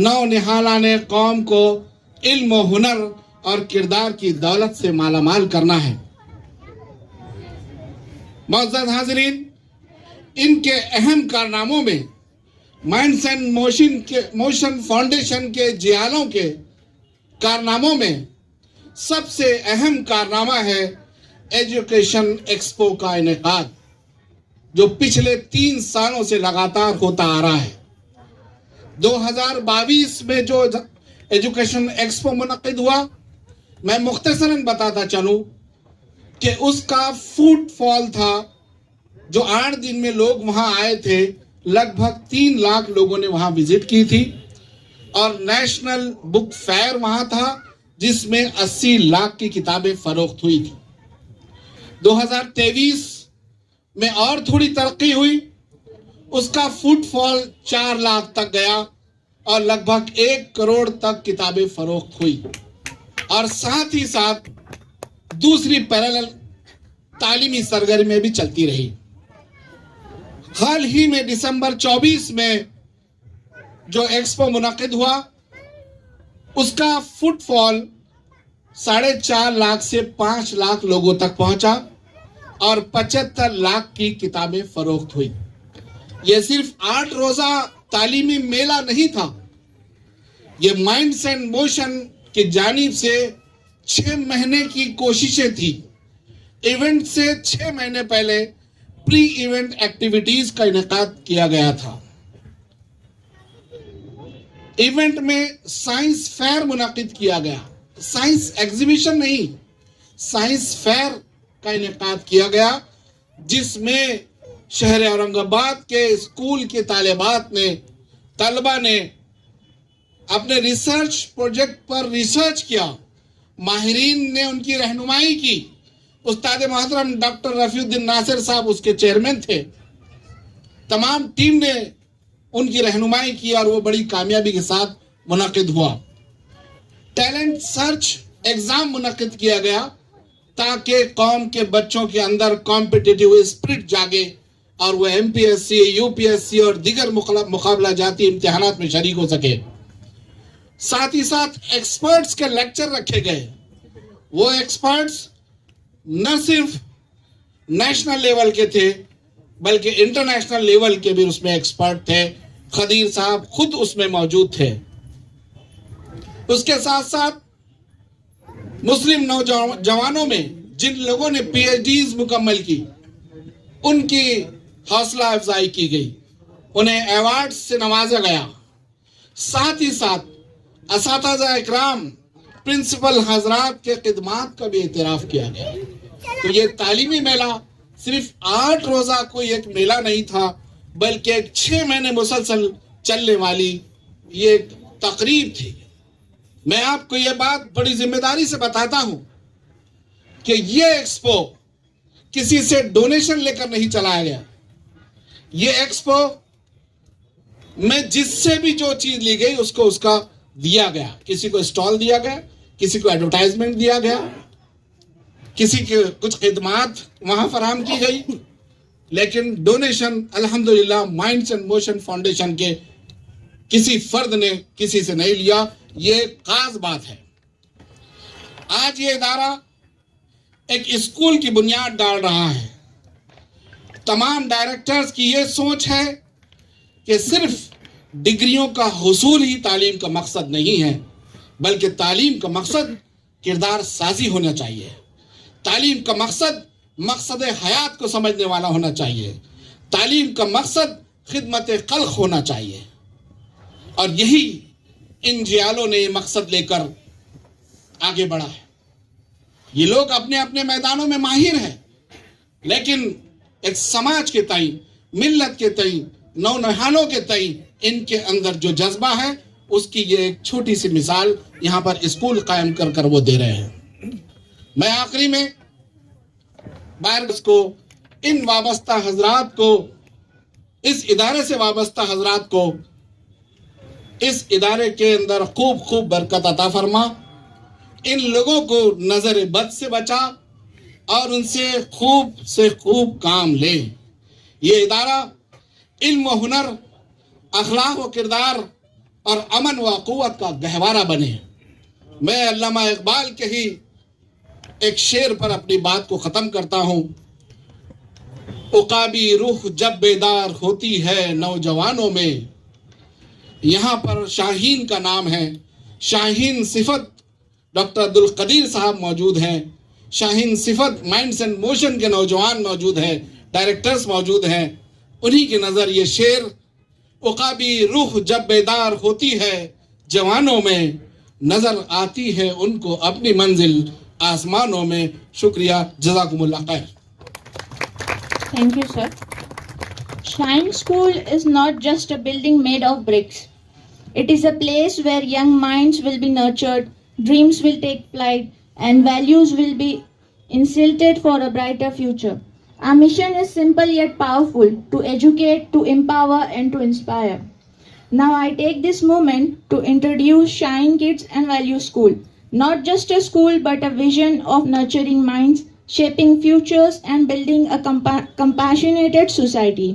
نونہالان قوم کو علم و ہنر اور کردار کی دولت سے مالا مال کرنا ہے۔ معزز حاضرین، ان کے اہم کارناموں میں مائنڈس اینڈ موشن فاؤنڈیشن کے جیالوں کے کارناموں میں سب سے اہم کارنامہ ہے ایجوکیشن ایکسپو کا انعقاد، جو پچھلے 3 سالوں سے لگاتار ہوتا آ رہا ہے۔ 2022 میں جو ایجوکیشن ایکسپو منعقد ہوا، میں مختصراً بتاتا چلوں کہ اس کا فوٹ فال تھا، جو 8 دن میں لوگ وہاں آئے تھے، لگ بھگ 3 لاکھ لوگوں نے وہاں وزٹ کی تھی، اور نیشنل بک فیئر وہاں تھا جس میں 80 لاکھ کی کتابیں فروخت ہوئی تھی۔ 2023 میں اور تھوڑی ترقی ہوئی، اس کا فٹ فال 4 لاکھ تک گیا اور لگ بھگ 1 کروڑ تک کتابیں فروخت ہوئی، اور ساتھ ہی ساتھ دوسری پیرالل تعلیمی سرگرمیاں بھی چلتی رہی۔ حال ہی میں دسمبر 24 میں جو ایکسپو منعقد ہوا، اس کا فٹ فال 4.5 لاکھ سے 5 لاکھ لوگوں تک پہنچا اور 75 لاکھ کی کتابیں فروخت ہوئی۔ یہ صرف 8 روزہ تعلیمی میلہ نہیں تھا، یہ مائنڈس اینڈ موشن کی جانب سے 6 مہینے کی کوششیں تھی۔ ایونٹ سے 6 مہینے پہلے پری ایونٹ ایکٹیویٹیز کا انعقاد کیا گیا تھا۔ ایونٹ میں سائنس فیئر منعقد کیا گیا، سائنس ایگزیبیشن نہیں، سائنس فیئر کا انعقاد کیا گیا، جس میں شہر اورنگ آباد کے اسکول کے طلبہ نے اپنے ریسرچ پروجیکٹ پر ریسرچ کیا، ماہرین نے ان کی رہنمائی کی۔ استاد محترم ڈاکٹر رفیع الدین ناصر صاحب اس کے چیئرمین تھے، تمام ٹیم نے ان کی رہنمائی کی اور وہ بڑی کامیابی کے ساتھ منعقد ہوا۔ ٹیلنٹ سرچ ایگزام منعقد کیا گیا تاکہ قوم کے بچوں کے اندر کمپٹیٹیو اسپرٹ جاگے اور وہ MPSC، UPSC اور دیگر مقابلہ جاتی امتحانات میں شریک ہو سکے۔ ساتھ ہی ساتھ ایکسپرٹس کے لیکچر رکھے گئے، وہ ایکسپرٹس نہ صرف نیشنل لیول کے تھے بلکہ انٹرنیشنل لیول کے بھی اس میں ایکسپرٹ تھے۔ خدیر صاحب خود اس میں موجود تھے۔ اس کے ساتھ ساتھ مسلم نوجوانوں میں جن لوگوں نے PhDs مکمل کی، ان کی حوصلہ افزائی کی گئی، انہیں ایوارڈ سے نوازا گیا۔ ساتھ ہی ساتھ اساتذہ اکرام، پرنسپل حضرات کے خدمات کا بھی اعتراف کیا گیا۔ تو یہ تعلیمی میلہ صرف 8 روزہ کوئی ایک میلہ نہیں تھا، بلکہ ایک 6 مہینے مسلسل چلنے والی یہ ایک تقریب تھی۔ میں آپ کو یہ بات بڑی ذمہ داری سے بتاتا ہوں کہ یہ ایکسپو کسی سے ڈونیشن لے کر نہیں چلایا گیا۔ یہ ایکسپو میں جس سے بھی جو چیز لی گئی اس کو اس کا دیا گیا، کسی کو اسٹال دیا گیا، کسی کو ایڈورٹائزمنٹ دیا گیا، کسی کے کچھ خدمات وہاں فراہم کی گئی، لیکن ڈونیشن الحمدللہ مائنڈس اینڈ موشن فاؤنڈیشن کے کسی فرد نے کسی سے نہیں لیا۔ یہ خاص بات ہے۔ آج یہ ادارہ ایک اسکول کی بنیاد ڈال رہا ہے۔ تمام ڈائریکٹرز کی یہ سوچ ہے کہ صرف ڈگریوں کا حصول ہی تعلیم کا مقصد نہیں ہے، بلکہ تعلیم کا مقصد کردار سازی ہونا چاہیے۔ تعلیم کا مقصد حیات کو سمجھنے والا ہونا چاہیے۔ تعلیم کا مقصد خدمت خلق ہونا چاہیے، اور یہی ان جیالوں نے یہ مقصد لے کر آگے بڑھا ہے۔ یہ لوگ اپنے اپنے میدانوں میں ماہر ہیں، لیکن ایک سماج کے تئیں، ملت کے تئیں، نونہالوں کے تئیں ان کے اندر جو جذبہ ہے اس کی یہ ایک چھوٹی سی مثال یہاں پر اسکول قائم کر کر وہ دے رہے ہیں. میں آخری میں کو ان وابستہ حضرات کو, اس ادارے سے وابستہ حضرات کو اس ادارے کے اندر خوب برکت عطا فرما, ان لوگوں کو نظر بد سے بچا اور ان سے خوب کام لے. یہ ادارہ علم و ہنر, اخلاق و کردار اور امن و قوت کا گہوارہ بنے. میں علامہ اقبال کے ہی ایک شعر پر اپنی بات کو ختم کرتا ہوں. عقابی روح جب بیدار ہوتی ہے نوجوانوں میں, یہاں پر شاہین کا نام ہے, شاہین صفت ڈاکٹر عبدالقدیر صاحب موجود ہیں, شاہین صفت مائنڈس اینڈ موشن کے نوجوان موجود ہیں, ڈائریکٹرز موجود ہیں. انہی کی نظر یہ شعر, عقابی روح جب بیدار ہوتی ہے جوانوں میں, نظر آتی ہے ان کو اپنی منزل آسمانوں میں. شکریہ, جزاکم اللہ خیر.
Thank you, sir. Shine School is not just a building made of bricks. It is a place where young minds will be nurtured, dreams will take flight, and values will be instilled for a brighter future. Our mission is simple yet powerful: to educate, to empower, and to inspire. Now I take this moment to introduce Shine Kids and Value School. Not just a school, but a vision of nurturing minds, shaping futures, and building a compassionate society.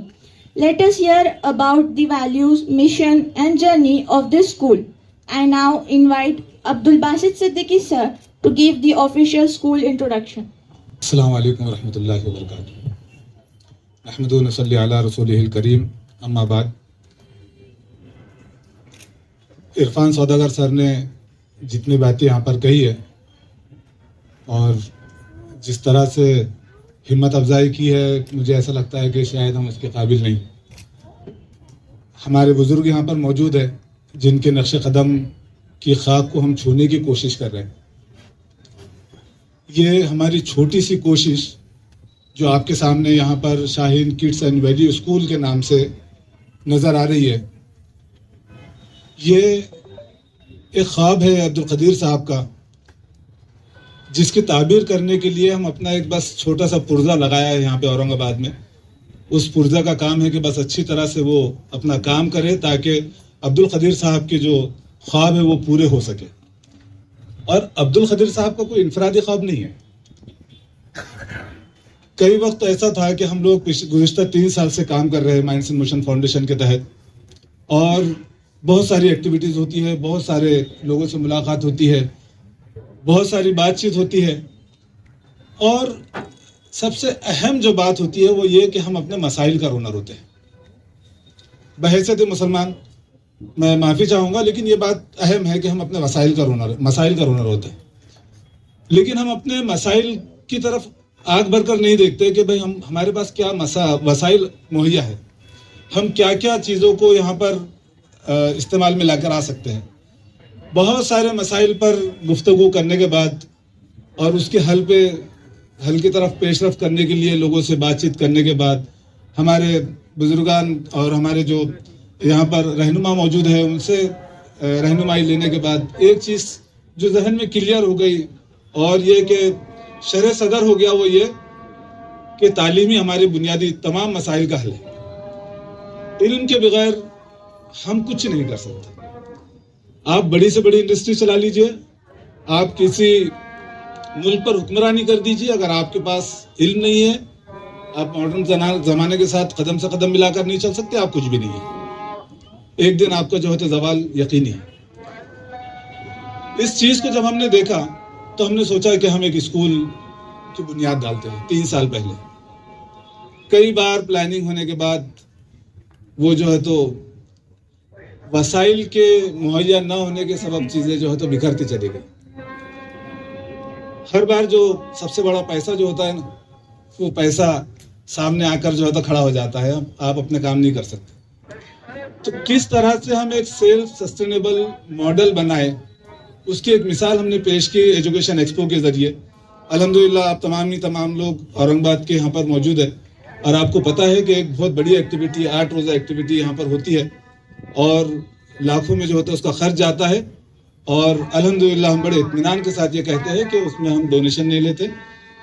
Let us hear about the values, mission, and journey of this school. I now invite Abdul Basit Siddiqui sir to give the official school introduction.
السلام علیکم ورحمۃ اللہ وبرکاتہ. نحمد و نصلی علی رسولہ الکریم. اما بعد, عرفان سوداگر سر نے جتنی باتیں یہاں پر کہی ہے اور جس طرح سے ہمت افزائی کی ہے, مجھے ایسا لگتا ہے کہ شاید ہم اس کے قابل نہیں. ہمارے بزرگ یہاں پر موجود ہیں جن کے نقش قدم کی خاک کو ہم چھونے کی کوشش کر رہے ہیں. یہ ہماری چھوٹی سی کوشش جو آپ کے سامنے یہاں پر شاہین کڈس اینڈ ویلیو اسکول کے نام سے نظر آ رہی ہے, یہ ایک خواب ہے عبدالقدیر صاحب کا, جس کی تعبیر کرنے کے لیے ہم اپنا ایک بس چھوٹا سا پرزہ لگایا ہے یہاں پہ اورنگ آباد میں. اس پرزہ کا کام ہے کہ بس اچھی طرح سے وہ اپنا کام کرے تاکہ عبدالقدیر صاحب کے جو خواب ہے وہ پورے ہو سکے. اور عبدالقدیر صاحب کا کوئی انفرادی خواب نہیں ہے. کئی وقت ایسا تھا کہ ہم لوگ گزشتہ 3 سال سے کام کر رہے ہیں مائنڈس اینڈ موشن فاؤنڈیشن کے تحت, اور بہت ساری ایکٹیویٹیز ہوتی ہے, بہت سارے لوگوں سے ملاقات ہوتی ہے, بہت ساری بات چیت ہوتی ہے, اور سب سے اہم جو بات ہوتی ہے وہ یہ کہ ہم اپنے مسائل کا رونر ہوتے ہیں. بحیثیت مسلمان میں معافی چاہوں گا, لیکن یہ بات اہم ہے کہ ہم اپنے مسائل کا رونر ہوتے ہیں. لیکن ہم اپنے مسائل کی طرف آنکھ بھر کر نہیں دیکھتے کہ بھئی ہمارے پاس کیا وسائل مہیا ہے, ہم کیا کیا چیزوں کو یہاں پر استعمال میں لا کر آ سکتے ہیں. بہت سارے مسائل پر گفتگو کرنے کے بعد اور اس کے حل کی طرف پیش رفت کرنے کے لیے لوگوں سے بات چیت کرنے کے بعد, ہمارے بزرگان اور ہمارے جو یہاں پر رہنما موجود ہیں ان سے رہنمائی لینے کے بعد ایک چیز جو ذہن میں کلیئر ہو گئی, اور یہ کہ شرح صدر ہو گیا, وہ یہ کہ تعلیمی ہمارے بنیادی تمام مسائل کا حل ہے. علم کے بغیر ہم کچھ نہیں کر سکتے. آپ بڑی سے بڑی انڈسٹری چلا لیجئے, آپ کسی ملک پر حکمرانی کر دیجئے, اگر آپ کے پاس علم نہیں ہے, آپ ماڈرن زمانے کے ساتھ قدم سے قدم ملا کر نہیں چل سکتے, آپ کچھ بھی نہیں ہے. ایک دن آپ کا جو ہے تو زوال یقینی ہے. اس چیز کو جب ہم نے دیکھا تو ہم نے سوچا کہ ہم ایک اسکول کی بنیاد ڈالتے ہیں. 3 سال پہلے کئی بار پلاننگ ہونے کے بعد وہ جو ہے تو وسائل کے مہیا نہ ہونے کے سبب چیزیں جو ہے تو بکھرتی چلی گئی. ہر بار جو سب سے بڑا پیسہ جو ہوتا ہے نا, وہ پیسہ سامنے آ کر جو ہے تو کھڑا ہو جاتا ہے, آپ اپنے کام نہیں کر سکتے. تو کس طرح سے ہم ایک سیلف سسٹینیبل ماڈل بنائے, اس کی ایک مثال ہم نے پیش کی ایجوکیشن ایکسپو کے ذریعے. الحمدللہ آپ تمام لوگ اورنگ آباد کے یہاں پر موجود ہیں, اور آپ کو پتہ ہے کہ ایک بہت بڑی ایکٹیویٹی 8 روزہ ایکٹیویٹی یہاں پر ہوتی ہے. اور لاکھوں میں جو ہوتا ہے اس کا خرچ جاتا ہے. اور الحمدللہ ہم بڑے اطمینان کے ساتھ یہ کہتے ہیں کہ اس میں ہم ڈونیشن نہیں لیتے,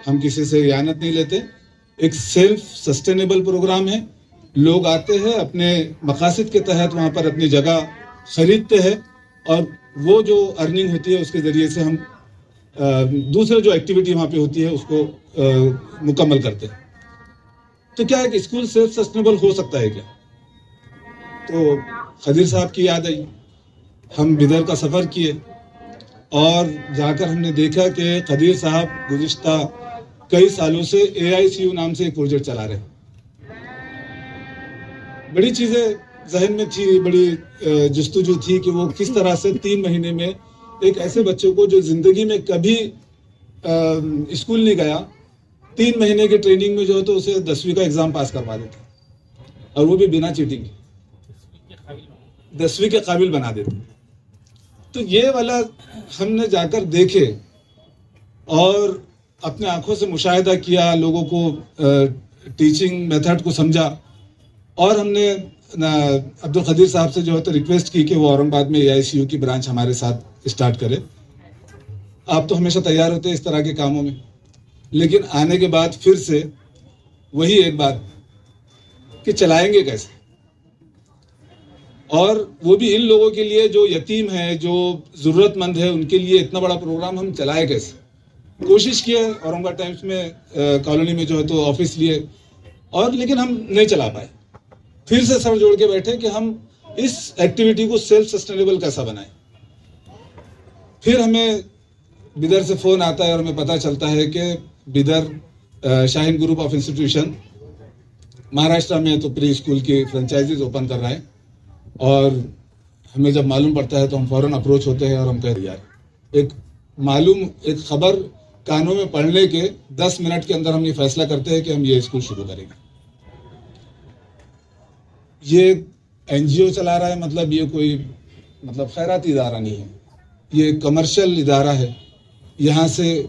ہم کسی سے اعانت نہیں لیتے. ایک سیلف سسٹینیبل پروگرام ہے. لوگ آتے ہیں اپنے مقاصد کے تحت وہاں پر اپنی جگہ خریدتے ہیں, اور وہ جو ارننگ ہوتی ہے اس کے ذریعے سے ہم دوسرے جو ایکٹیویٹی وہاں پہ ہوتی ہے اس کو مکمل کرتے ہیں. تو کیا ایک اسکول سیلف سسٹینیبل ہو سکتا ہے کیا؟ تو خدیر صاحب کی یاد آئی, ہم بدر کا سفر کیے اور جا کر ہم نے دیکھا کہ خدیر صاحب گزشتہ کئی سالوں سے AICU نام سے ایک پروجیکٹ چلا رہے ہیں. بڑی چیزیں ذہن میں تھی, بڑی جستجو تھی کہ وہ کس طرح سے 3 مہینے میں ایک ایسے بچے کو جو زندگی میں کبھی اسکول نہیں گیا, 3 مہینے کی ٹریننگ میں جو ہے تو اسے 10ویں کا ایگزام پاس کروا دیتے, اور وہ بھی بنا چیٹنگ, 10ویں کے قابل بنا دیتے. تو یہ والا ہم نے جا کر دیکھے اور اپنے آنکھوں سے مشاہدہ کیا, لوگوں کو ٹیچنگ میتھڈ کو سمجھا, اور ہم نے عبد القدیر صاحب سے جو ہے تو ریکویسٹ کی کہ وہ اورنگ آباد میں AICU کی برانچ ہمارے ساتھ اسٹارٹ کرے. آپ تو ہمیشہ تیار ہوتے ہیں اس طرح کے کاموں میں, لیکن آنے کے بعد پھر سے وہی ایک بات کہ چلائیں گے کیسے, اور وہ بھی ان لوگوں کے لیے جو یتیم ہیں, جو ضرورت مند ہے, ان کے لیے اتنا بڑا پروگرام ہم چلائے کیسے. کوشش کیے, اورنگ آباد ٹائمز میں کالونی میں جو ہے تو آفس لیے, اور لیکن ہم نہیں چلا پائے. پھر سے سر جوڑ کے بیٹھے کہ ہم اس ایکٹیویٹی کو سیلف سسٹینیبل کیسا بنائیں. پھر ہمیں بدر سے فون آتا ہے اور ہمیں پتہ چلتا ہے کہ بدر شاہین گروپ آف انسٹیٹیوشن مہاراشٹرا میں تو پری اسکول کی فرنچائزیز اوپن کر رہا ہے, اور ہمیں جب معلوم پڑتا ہے تو ہم فوراً اپروچ ہوتے ہیں اور ہم کہہ رہے ہیں ایک خبر کانوں میں پڑھنے کے 10 منٹ کے اندر ہم یہ فیصلہ کرتے ہیں کہ ہم یہ اسکول شروع کریں گے. یہ NGO چلا رہا ہے, مطلب یہ کوئی خیراتی ادارہ نہیں ہے, یہ ایک کمرشل ادارہ ہے. یہاں سے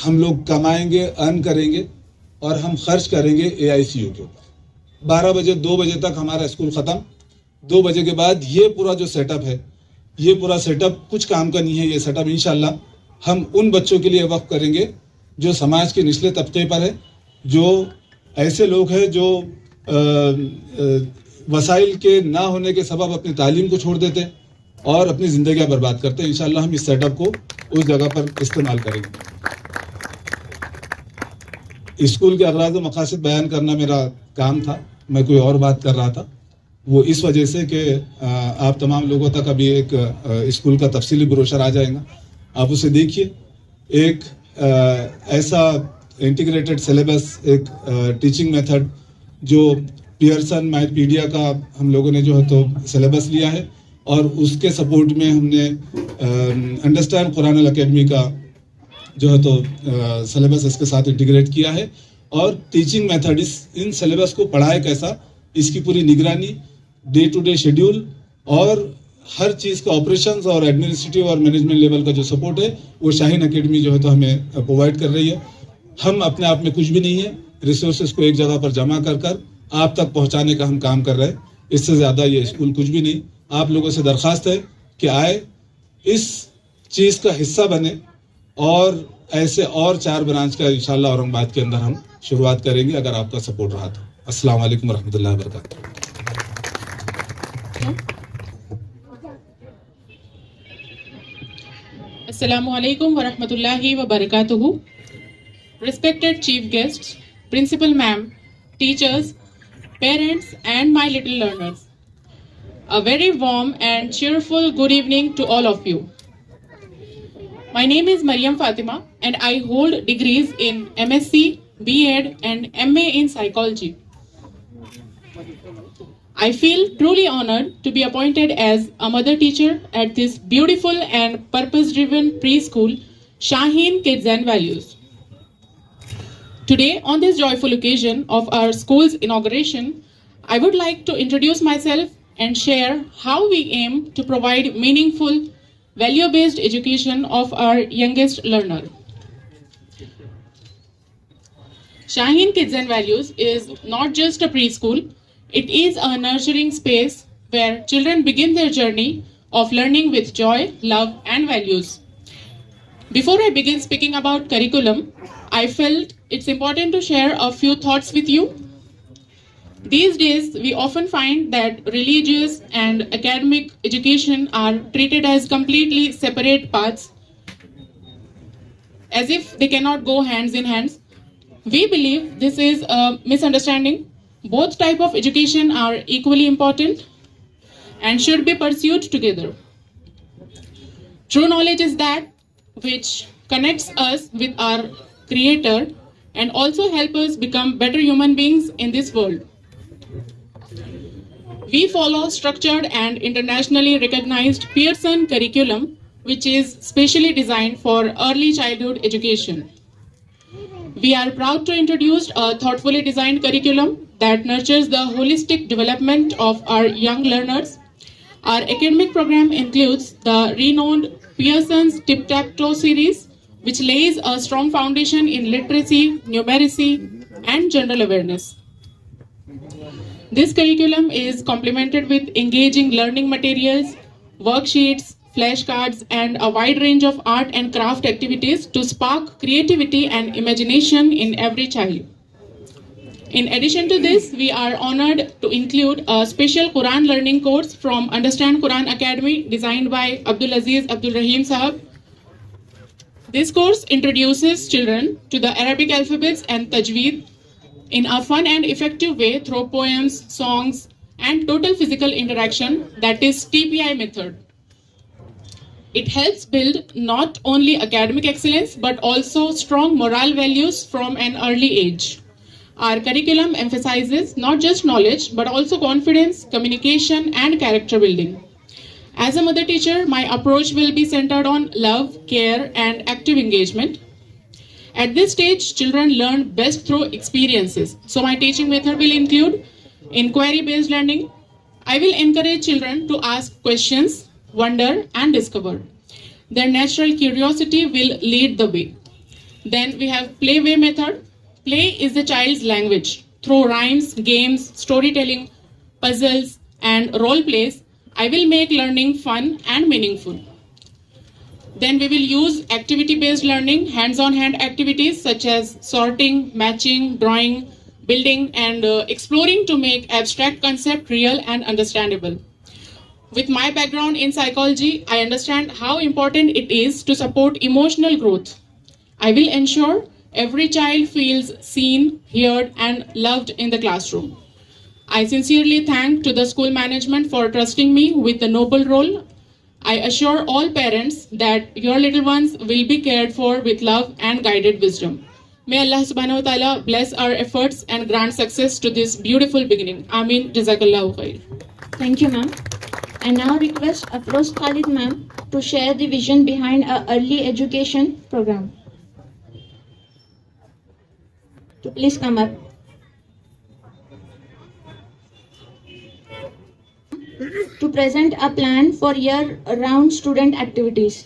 ہم لوگ کمائیں گے, ارن کریں گے, اور ہم خرچ کریں گے AICU کے اوپر. 12 بجے 2 بجے تک ہمارا اسکول ختم. 2 بجے کے بعد یہ پورا جو سیٹ اپ ہے, یہ پورا سیٹ اپ کچھ کام کا نہیں ہے. یہ سیٹ اپ انشاءاللہ ہم ان بچوں کے لیے وقف کریں گے جو سماج کے نچلے طبقے پر ہے, جو ایسے لوگ ہیں جو وسائل کے نہ ہونے کے سبب اپنی تعلیم کو چھوڑ دیتے اور اپنی زندگیاں برباد کرتے ہیں. انشاءاللہ ہم اس سیٹ اپ کو اس جگہ پر استعمال کریں گے. اسکول کے اغراض و مقاصد بیان کرنا میرا کام تھا, میں کوئی اور بات کر رہا تھا. وہ اس وجہ سے کہ آپ تمام لوگوں تک ابھی ایک اسکول کا تفصیلی بروشر آ جائے گا, آپ اسے دیکھیے. ایک ایسا انٹیگریٹڈ سلیبس, ایک ٹیچنگ میتھڈ جو پیئرسن میتھپیڈیا کا ہم لوگوں نے جو ہے تو سلیبس لیا ہے, اور اس کے سپورٹ میں ہم نے انڈرسٹینڈ قرآن اکیڈمی کا جو ہے تو سلیبس اس کے ساتھ انٹیگریٹ کیا ہے. اور ٹیچنگ میتھڈ ان سلیبس کو پڑھائے کیسا, اس کی پوری نگرانی, ڈے ٹو ڈے شیڈیول, اور ہر چیز کا آپریشنز اور ایڈمنسٹریٹو اور مینجمنٹ لیول کا جو سپورٹ ہے وہ شاہین اکیڈمی جو ہے تو ہمیں پرووائڈ کر رہی ہے. ہم اپنے آپ میں کچھ بھی نہیں ہے, ریسورسز کو ایک جگہ پر جمع کر کر آپ تک پہنچانے کا ہم کام کر رہے ہیں. اس سے زیادہ یہ اسکول کچھ بھی نہیں. آپ لوگوں سے درخواست ہے کہ آئے, اس چیز کا حصہ بنے, اور ایسے اور 4 برانچ کا انشاءاللہ اورنگ آباد کے اندر ہم شروعات کریں گے اگر آپ کا سپورٹ رہا تو. السلام علیکم ورحمۃ اللہ وبرکاتہ.
Assalamu alaikum wa rahmatullahi wa barakatuhu. Respected chief guests, principal ma'am, teachers, parents and my little learners. A very warm and cheerful good evening to all of you. My name is Maryam Fatima and I hold degrees in MSc, B.Ed and MA in psychology. I feel truly honored to be appointed as a mother teacher at this beautiful and purpose-driven preschool, Shaheen Kids and Values. Today, on this joyful occasion of our school's inauguration, I would like to introduce myself and share how we aim to provide meaningful, value-based education of our youngest learner. Shaheen Kids and Values is not just a preschool. It is a nurturing space where children begin their journey of learning with joy, love, and values. Before I begin speaking about curriculum, I felt it's important to share a few thoughts with you. These days, we often find that religious and academic education are treated as completely separate paths, as if they cannot go hands in hands. We believe this is a misunderstanding. Both types of education are equally important and should be pursued together. True knowledge is that which connects us with our Creator and also help us become better human beings in this world. We follow structured and internationally recognized Pearson curriculum, which is specially designed for early childhood education. We are proud to introduce a thoughtfully designed curriculum that nurtures the holistic development of our young learners. Our academic program includes the renowned Pearson's Tip-Tap-Toe series, which lays a strong foundation in literacy, numeracy, and general awareness. This curriculum is complemented with engaging learning materials, worksheets, flashcards, and a wide range of art and craft activities to spark creativity and imagination in every child. In addition to this, we are honored to include a special Quran learning course from Understand Quran Academy designed by Abdul Aziz Abdul Rahim Sahab. This course introduces children to the Arabic alphabets and tajweed in a fun and effective way through poems, songs, and total physical interaction, that is TPI method. It helps build not only academic excellence but also strong moral values from an early age. Our curriculum emphasizes not just knowledge but also confidence, communication, and character building. As a mother teacher, my approach will be centered on love, care, and active engagement. At this stage, children learn best through experiences. So my teaching method will include inquiry-based learning. I will encourage children to ask questions, wonder, and discover. Their natural curiosity will lead the way. Then we have play-way method. Play is the child's language. Through rhymes, games, storytelling, puzzles, and role plays, I will make learning fun and meaningful. Then we will use activity-based learning, hands-on-hand activities such as sorting, matching, drawing, building, and exploring to make abstract concept real and understandable. With my background in psychology, I understand how important it is to support emotional growth. I will ensure every child feels seen, heard, and loved in the classroom. I sincerely thank to the school management for trusting me with the noble role. I assure all parents that your little ones will be cared for with love and guided wisdom. May Allah subhanahu wa ta'ala bless our efforts and grant success to this beautiful beginning. Ameen. Jazakallahu khair.
Thank you, ma'am. I now request Afroz Khalid, ma'am, to share the vision behind our early education program. To please come up. To present a plan for year-round student activities.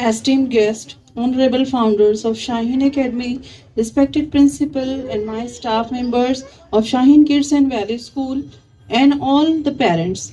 Esteemed guest, honorable founders of Shaheen Academy, respected principal and my staff members of Shaheen Kids and Valley School, and all the parents,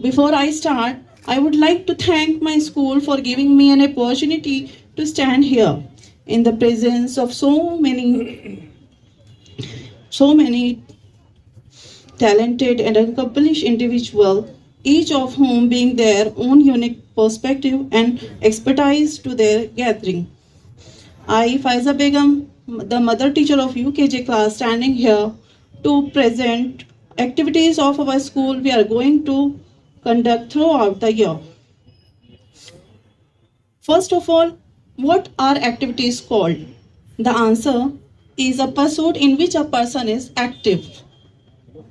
Before I start, I would like to thank my school for giving me an opportunity to stand here in the presence of so many talented and accomplished individuals, each of whom bring their own unique perspective and expertise to their gathering. I, Faiza Begum, the mother teacher of UKG class, standing here to present activities of our school we are going to conduct throughout the year. First of all, what are activities called? The answer is a pursuit in which a person is active.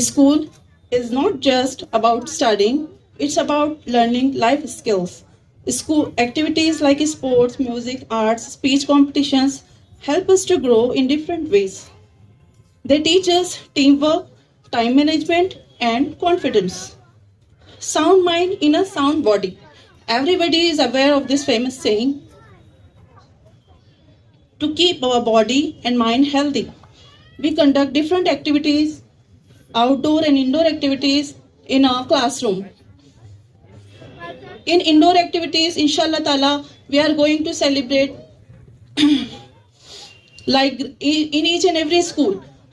School is not just about studying, it's about learning life skills. School activities like sports, music, arts, speech competitions help us to grow in different ways. They teach us teamwork, time management, and confidence. Sound mind in a sound body. Everybody is aware of this famous saying, to keep our body and mind healthy. We conduct different activities, outdoor and indoor activities in our classroom. In indoor activities, inshallah ta'ala, we are going to celebrate like in each and every school.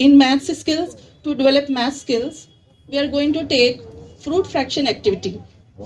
in maths skills, to develop math skills, we are going to take fruit fraction activity.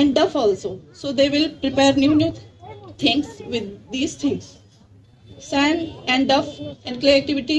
and duff also, so they will prepare new things with these things. Sand and duff and clay activity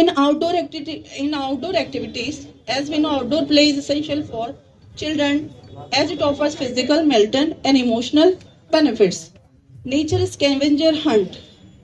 In outdoor activities, as we know, outdoor play is essential for children as it offers physical, mental, and emotional benefits. Nature scavenger hunt,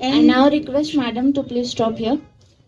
I now request madam to please stop here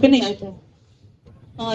Finish.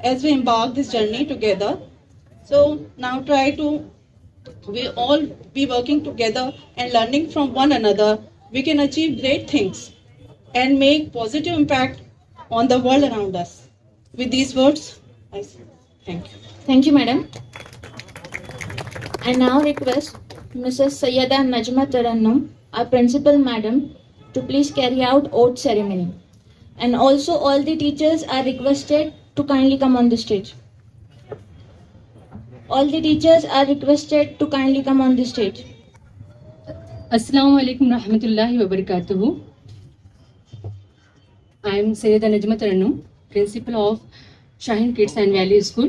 As we embark this journey together, so now try to we all be working together and learning from one another, we can achieve great things and make positive impact on the world around us. With these words, I say thank you.
Thank you, madam. I now request Mrs. Sayyida Najma Tarannum, our principal madam, to please carry out oath ceremony. And also all the teachers are requested to kindly come on the stage. All the teachers are requested to kindly come on the stage.
Assalamu alaikum rahmatullahi wa barakatuhu. I am Sayyida Najma Tarannum, principal of Shaheen Kids and Value School.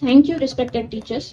Thank you, respected teachers.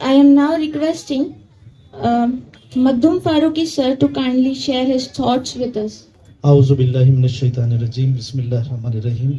I am now requesting Maghdum Farooqi sir to kindly share his thoughts with us.
A'udhu billahi minash shaitanir rajim. Bismillahir rahmanir rahim.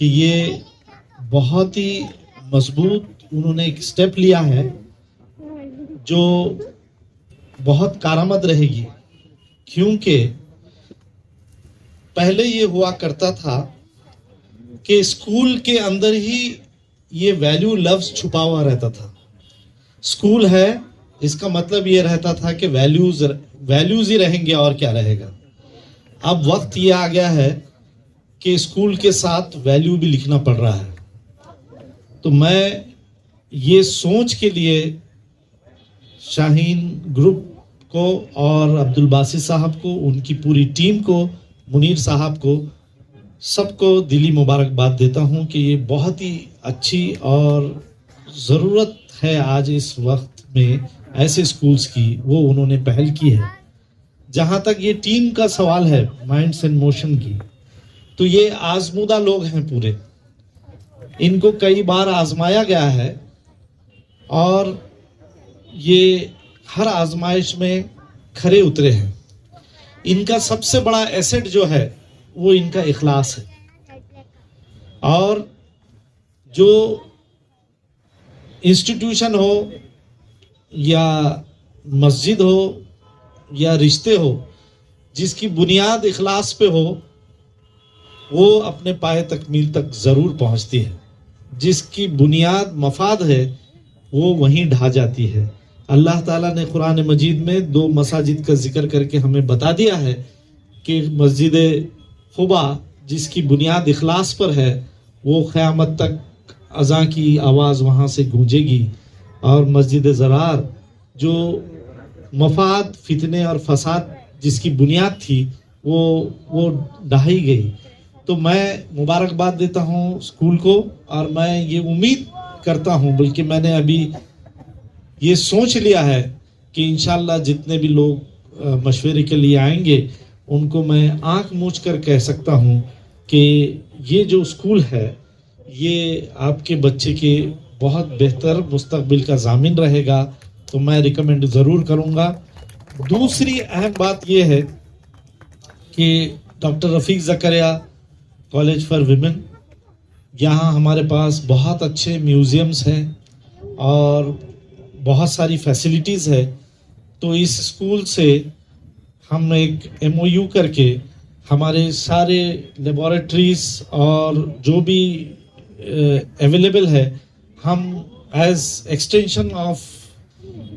کہ یہ بہت ہی مضبوط انہوں نے ایک step لیا ہے جو بہت کارآمد رہے گی، کیونکہ پہلے یہ ہوا کرتا تھا کہ اسکول کے اندر ہی یہ ویلیو لفظ چھپا ہوا رہتا تھا. اسکول ہے اس کا مطلب یہ رہتا تھا کہ ویلیوز ہی رہیں گے اور کیا رہے گا. اب وقت یہ آ گیا ہے کہ اسکول کے ساتھ ویلیو بھی لکھنا پڑ رہا ہے. تو میں یہ سوچ کے لیے شاہین گروپ کو اور عبد الباسط صاحب کو، ان کی پوری ٹیم کو، منیر صاحب کو، سب کو دلی مبارکباد دیتا ہوں کہ یہ بہت ہی اچھی اور ضرورت ہے آج اس وقت میں ایسے اسکولز کی، وہ انہوں نے پہل کی ہے. جہاں تک یہ ٹیم کا سوال ہے مائنڈس ان موشن کی، تو یہ آزمودہ لوگ ہیں پورے، ان کو کئی بار آزمایا گیا ہے اور یہ ہر آزمائش میں کھرے اترے ہیں. ان کا سب سے بڑا ایسٹ جو ہے وہ ان کا اخلاص ہے. اور جو انسٹیٹیوشن ہو یا مسجد ہو یا رشتے ہو، جس کی بنیاد اخلاص پہ ہو وہ اپنے پائے تکمیل تک ضرور پہنچتی ہے. جس کی بنیاد مفاد ہے وہ وہیں ڈھا جاتی ہے. اللہ تعالیٰ نے قرآن مجید میں 2 مساجد کا ذکر کر کے ہمیں بتا دیا ہے کہ مسجد قباء جس کی بنیاد اخلاص پر ہے وہ قیامت تک اذان کی آواز وہاں سے گونجے گی، اور مسجد زرار جو مفاد، فتنے اور فساد جس کی بنیاد تھی وہ ڈھائی گئی. تو میں مبارکباد دیتا ہوں اسکول کو، اور میں یہ امید کرتا ہوں، بلکہ میں نے ابھی یہ سوچ لیا ہے کہ انشاءاللہ جتنے بھی لوگ مشورے کے لیے آئیں گے ان کو میں آنکھ موچ کر کہہ سکتا ہوں کہ یہ جو اسکول ہے یہ آپ کے بچے کے بہت بہتر مستقبل کا ضامن رہے گا. تو میں ریکمینڈ ضرور کروں گا. دوسری اہم بات یہ ہے کہ doctor Rafiq Zakaria college for women, یہاں ہمارے پاس بہت اچھے میوزیمز ہیں اور بہت ساری فیسلٹیز ہے. تو اس اسکول سے ہم ایک MOU کر کے ہمارے سارے لیبارٹریز اور جو بھی اویلیبل ہے، ہم as extension of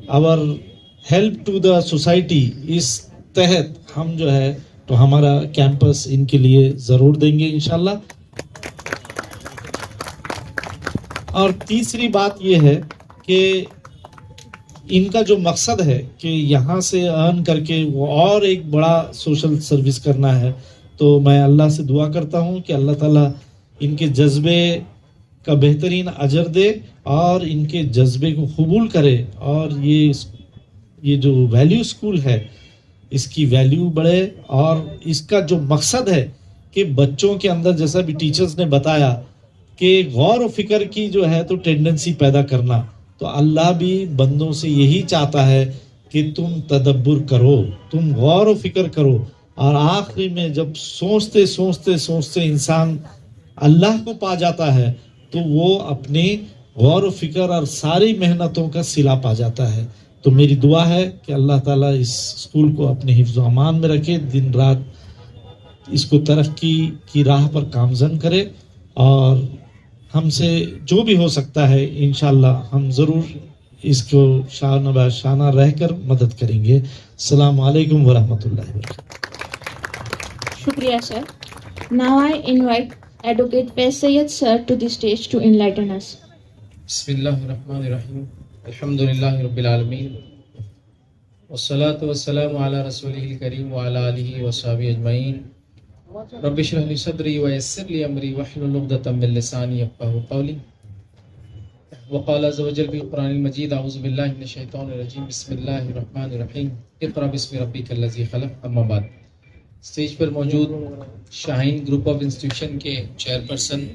our help to the society, اس تحت ہم جو ہے تو ہمارا کیمپس ان کے لیے ضرور دیں گے انشاءاللہ. اور تیسری بات یہ ہے کہ ان کا جو مقصد ہے کہ یہاں سے ارن کر کے وہ اور ایک بڑا سوشل سروس کرنا ہے. تو میں اللہ سے دعا کرتا ہوں کہ اللہ تعالیٰ ان کے جذبے کا بہترین اجر دے اور ان کے جذبے کو قبول کرے، اور یہ جو ویلیو اسکول ہے اس کی ویلیو بڑھے، اور اس کا جو مقصد ہے کہ بچوں کے اندر، جیسا بھی ٹیچرز نے بتایا، کہ غور و فکر کی جو ہے تو ٹینڈنسی پیدا کرنا. تو اللہ بھی بندوں سے یہی چاہتا ہے کہ تم تدبر کرو، تم غور و فکر کرو، اور آخری میں جب سوچتے سوچتے سوچتے انسان اللہ کو پا جاتا ہے تو وہ اپنی غور و فکر اور ساری محنتوں کا صلہ پا جاتا ہے. تو میری دعا ہے کہ اللہ تعالیٰ اس اسکول کو اپنے حفظ و امان میں رکھے، دن رات اس کو ترقی کی راہ پر گامزن کرے، اور ہم سے جو بھی ہو سکتا ہے انشاءاللہ ہم ضرور اس کو شانہ بہ شانہ رہ کر مدد کریں گے. السلام علیکم ورحمۃ اللہ وبرکاتہ.
شکریہ سر. Now I invite Advocate Faiz Sayyed sir to the stage to enlighten us.
بسم اللہ الرحمن الرحیم. الحمد للہ رب العالمین، والصلاة والسلام علی رسولہ الکریم وعلی آلہ وصحبہ اجمعین. رب اشرح لی صدری ویسر لی امری واحلل عقدۃ من لسانی یفقہوا قولی. وقال عز وجل فی القرآن المجید اعوذ باللہ من الشیطان الرجیم بسم اللہ الرحمن الرحیم. اقرأ باسم ربک الذی خلق. اما بعد، اسٹیج پر موجود شاہین گروپ آف انسٹیٹیوشن کے چیئرپرسن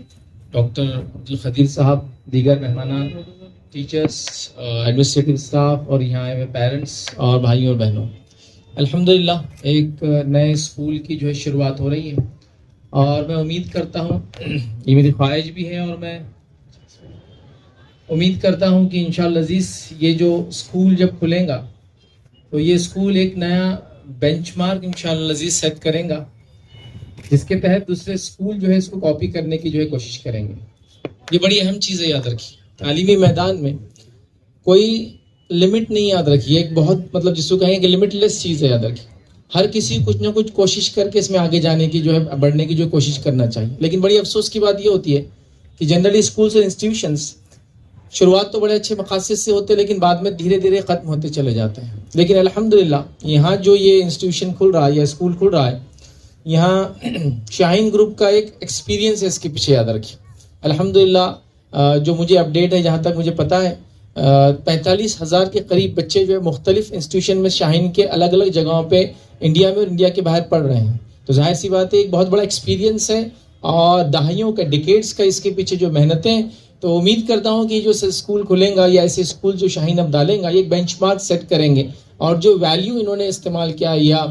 ڈاکٹر عبدالقدیر صاحب، دیگر مہمانان، ٹیچرز، ایڈمنسٹریٹو اسٹاف، اور یہاں آئے ہوئے پیرنٹس اور بھائیوں اور بہنوں، الحمدللہ ایک نئے اسکول کی جو ہے شروعات ہو رہی ہے، اور میں امید کرتا ہوں، یہ میری خواہش بھی ہے، اور میں امید کرتا ہوں کہ انشاءاللہ عزیز یہ جو اسکول جب کھلے گا تو یہ اسکول ایک نیا بینچ مارک انشاءاللہ عزیز سیٹ کریں گا، جس کے تحت دوسرے اسکول جو ہے اس کو کاپی کرنے کی جو ہے کوشش کریں گے۔ یہ بڑی اہم چیز ہے، یاد رکھیے تعلیمی میدان میں کوئی لمٹ نہیں یاد رکھیے، ایک بہت مطلب جس کو کہیں کہ لمٹ لیس چیز ہے، یاد رکھیے ہر کسی کچھ نہ کچھ کوشش کر کے اس میں آگے جانے کی جو ہے بڑھنے کی جو کوشش کرنا چاہیے۔ لیکن بڑی افسوس کی بات یہ ہوتی ہے کہ جنرلی اسکولس اور انسٹیٹیوشنس شروعات تو بڑے اچھے مقاصد سے ہوتے ہیں، لیکن بعد میں دھیرے دھیرے ختم ہوتے چلے جاتے ہیں۔ لیکن الحمدللہ یہاں جو یہ انسٹیٹیوشن کھل رہا ہے یا اسکول کھل رہا ہے، یہاں شاہین گروپ کا ایک ایکسپیرینس ہے اس کے پیچھے، یاد رکھیے الحمدللہ جو مجھے اپڈیٹ ہے، جہاں تک مجھے پتہ ہے 45,000 کے قریب بچے جو ہے مختلف انسٹیٹیوشن میں شاہین کے الگ الگ جگہوں پہ انڈیا میں اور انڈیا کے باہر پڑھ رہے ہیں۔ تو ظاہر سی بات ہے ایک بہت بڑا ایکسپیرینس ہے اور دہائیوں کا ڈیکیڈز کا اس کے پیچھے جو محنتیں، تو امید کرتا ہوں کہ جو اسکول کھلیں گا یا ایسے اسکول جو شاہین اب ڈالیں گا، یہ ایک بینچ مارک سیٹ کریں گے، اور جو ویلیو انہوں نے استعمال کیا یا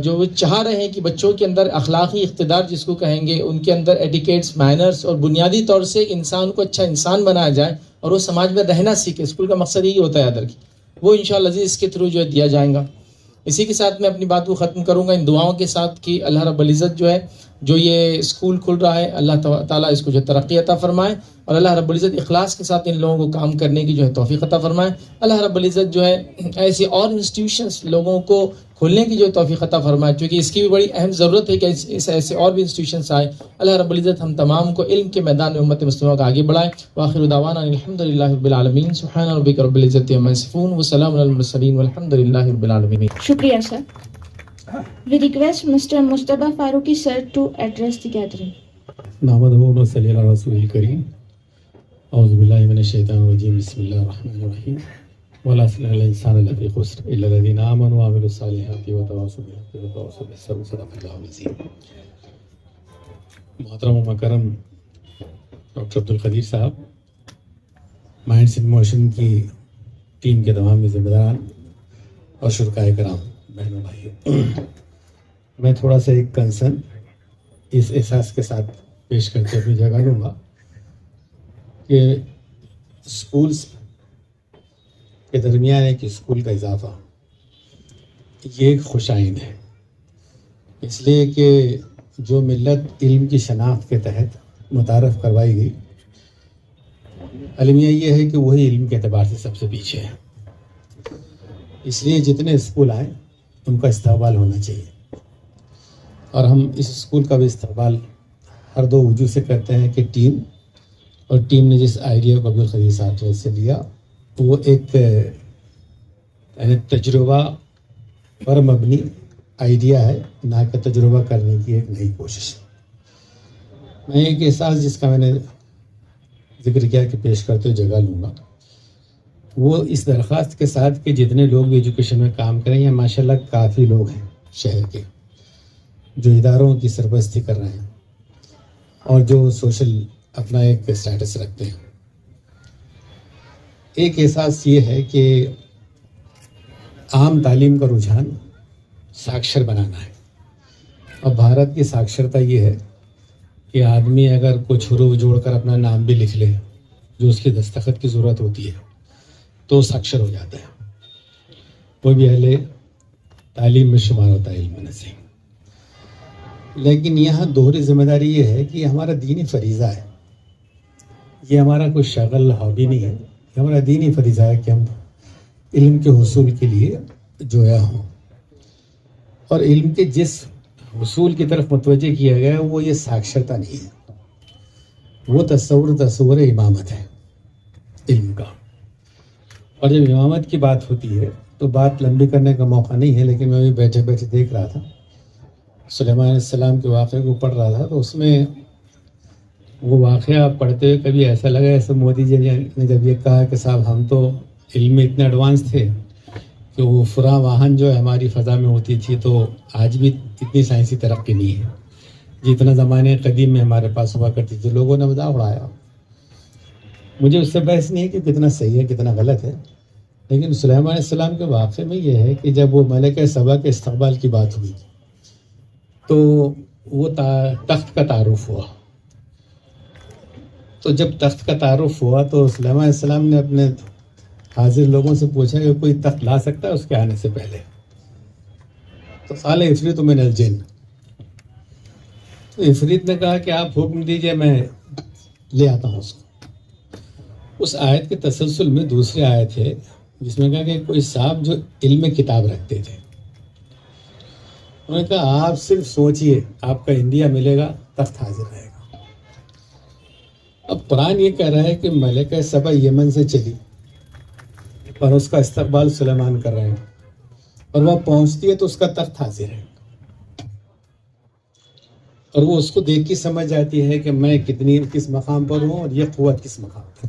جو وہ چاہ رہے ہیں کہ بچوں کے اندر اخلاقی اقتدار جس کو کہیں گے، ان کے اندر ایٹیکیٹس، مینرز، اور بنیادی طور سے ایک انسان کو اچھا انسان بنایا جائے اور وہ سماج میں رہنا سیکھے، اسکول کا مقصد یہی ہوتا ہے یاد رکھیے، وہ انشاءاللہ عزیز اس کے تھرو جو ہے دیا جائے گا۔ اسی کے ساتھ میں اپنی بات کو ختم کروں گا ان دعاؤں کے ساتھ کہ اللہ رب العزت جو ہے جو یہ اسکول کھل رہا ہے، اللہ تعالیٰ اس کو جو ترقی عطا فرمائے، اور اللہ رب العزت اخلاص کے ساتھ ان لوگوں کو کام کرنے کی جو ہے توفیق عطا فرمائے۔ اللہ رب العزت جو ہے ایسے اور انسٹیٹیوشنس لوگوں کو کھولنے کی جو توفیق عطا فرمائے، چونکہ اس کی بھی بڑی اہم ضرورت ہے کہ ایسے اور بھی انسٹیٹیوشنس آئے۔ اللہ رب العزت ہم تمام کو علم کے میدان میں امت مسلمہ کو آگے بڑھائے۔ وآخر دعوانا الحمدللہ رب العالمین، سبحان ربک رب العزت عما یصفون وسلام علی المرسلین والحمدللہ رب العالمین۔
شکریہ سر۔ We request Mr. Mustafa Faruqi sir to address the gathering.
نحمدہ و صلی اللہ رسول الکریم، اعوذ باللہ من الشیطان الرجیم، بسم اللہ الرحمن الرحیم، والعصر ان الانسان لفی خسر الا الذین آمنوا وعملوا الصالحات وتواصوا بالحق وتواصوا بالصبر، صدق اللہ العظیم۔ محترم و مکرم ڈاکٹر عبدالقدیر صاحب، مائنڈس ان موشن کی ٹیم کے تمام ذمہ داران اور شرکائے کرام، بہنوں بھائیوں، میں تھوڑا سا ایک کنسرن اس احساس کے ساتھ پیش کرتے ہوئے جگہ لوں گا کہ اسکولس کے درمیان ایک اسکول کا اضافہ یہ ایک خوش آئند ہے، اس لیے کہ جو ملت علم کی شناخت کے تحت متعارف کروائی گئی، المیہ یہ ہے کہ وہی علم کے اعتبار سے سب سے پیچھے ہے، اس لیے جتنے اسکول آئیں ان کا استقبال ہونا چاہیے، اور ہم اس اسکول کا بھی استقبال ہر دو وجوہ سے کرتے ہیں کہ ٹیم نے جس آئیڈیا کو عبدالقدیر صاحب سے لیا وہ ایک یعنی تجربہ پر مبنی آئیڈیا ہے، نہ کہ تجربہ کرنے کی ایک نئی کوشش۔ میں ایک احساس جس کا میں نے ذکر کیا کہ پیش کرتے ہوئے جگہ لوں گا، وہ اس درخواست کے ساتھ کہ جتنے لوگ بھی ایجوکیشن میں کام کریں ہیں، ماشاءاللہ کافی لوگ ہیں شہر کے جو اداروں کی سرپرستی کر رہے ہیں اور جو سوشل اپنا ایک اسٹیٹس رکھتے ہیں۔ ایک احساس یہ ہے کہ عام تعلیم کا رجحان ساکشر بنانا ہے، اور بھارت کی ساکشرتا یہ ہے کہ آدمی اگر کچھ حروف جوڑ کر اپنا نام بھی لکھ لے جو اس کی دستخط کی ضرورت ہوتی ہے تو ساکشر ہو جاتا ہے، وہ بھی اہل تعلیم میں شمار ہوتا ہے، علم نصیب۔ لیکن یہاں دوہری ذمہ داری یہ ہے کہ یہ ہمارا دینی فریضہ ہے، یہ ہمارا کوئی شغل ہابی نہیں ہے، یہ ہمارا دینی فریضہ ہے کہ ہم علم کے حصول کے لیے جویا ہوں، اور علم کے جس حصول کی طرف متوجہ کیا گیا ہے وہ یہ ساکشرتا نہیں ہے، وہ تصور امامت ہے علم کا۔ اور جب امامت کی بات ہوتی ہے تو بات لمبی کرنے کا موقع نہیں ہے، لیکن میں بھی بیٹھے بیٹھے دیکھ رہا تھا سلیمان علیہ السلام کے واقعے کو پڑھ رہا تھا، تو اس میں وہ واقعہ پڑھتے ہوئے کبھی ایسا لگا ایسے مودی جی نے جب یہ کہا کہ صاحب ہم تو علم میں اتنے ایڈوانس تھے کہ وہ فراں واہن جو ہے ہماری فضا میں ہوتی تھی، تو آج بھی اتنی سائنسی ترقی نہیں ہے جتنا زمانے قدیم میں ہمارے پاس ہوا کرتی تھی۔ لوگوں نے مذاق اڑایا، مجھے اس سے بحث نہیں ہے کہ کتنا صحیح ہے کتنا غلط ہے، لیکن سلیمان علیہ السلام کے واقعے میں یہ ہے کہ جب وہ ملکہ سبا کے استقبال کی بات ہوئی تو وہ تخت کا تعارف ہوا. تو جب تخت کا تعارف ہوا تو سلیمان علیہ السلام نے اپنے حاضر لوگوں سے پوچھا کہ کوئی تخت لا سکتا ہے اس کے آنے سے پہلے. تو قال عفریت من الجن. تو عفریت نے کہا کہ آپ حکم دیجئے میں لے آتا ہوں اس کو. اس آیت کے تسلسل میں دوسری آیت ہے جس میں کہا کہ کوئی صاحب جو علم کتاب رکھتے تھے, انہوں نے کہا آپ صرف سوچئے آپ کا انڈیا ملے گا, تخت حاضر رہے گا. اب قرآن یہ کہہ رہا ہے کہ ملکہ سبا یمن سے چلی اور اس کا استقبال سلیمان کر رہے ہیں, اور وہ پہنچتی ہے تو اس کا تخت حاضر ہے, اور وہ اس کو دیکھ کے سمجھ جاتی ہے کہ میں کس مقام پر ہوں اور یہ قوت کس مقام پر.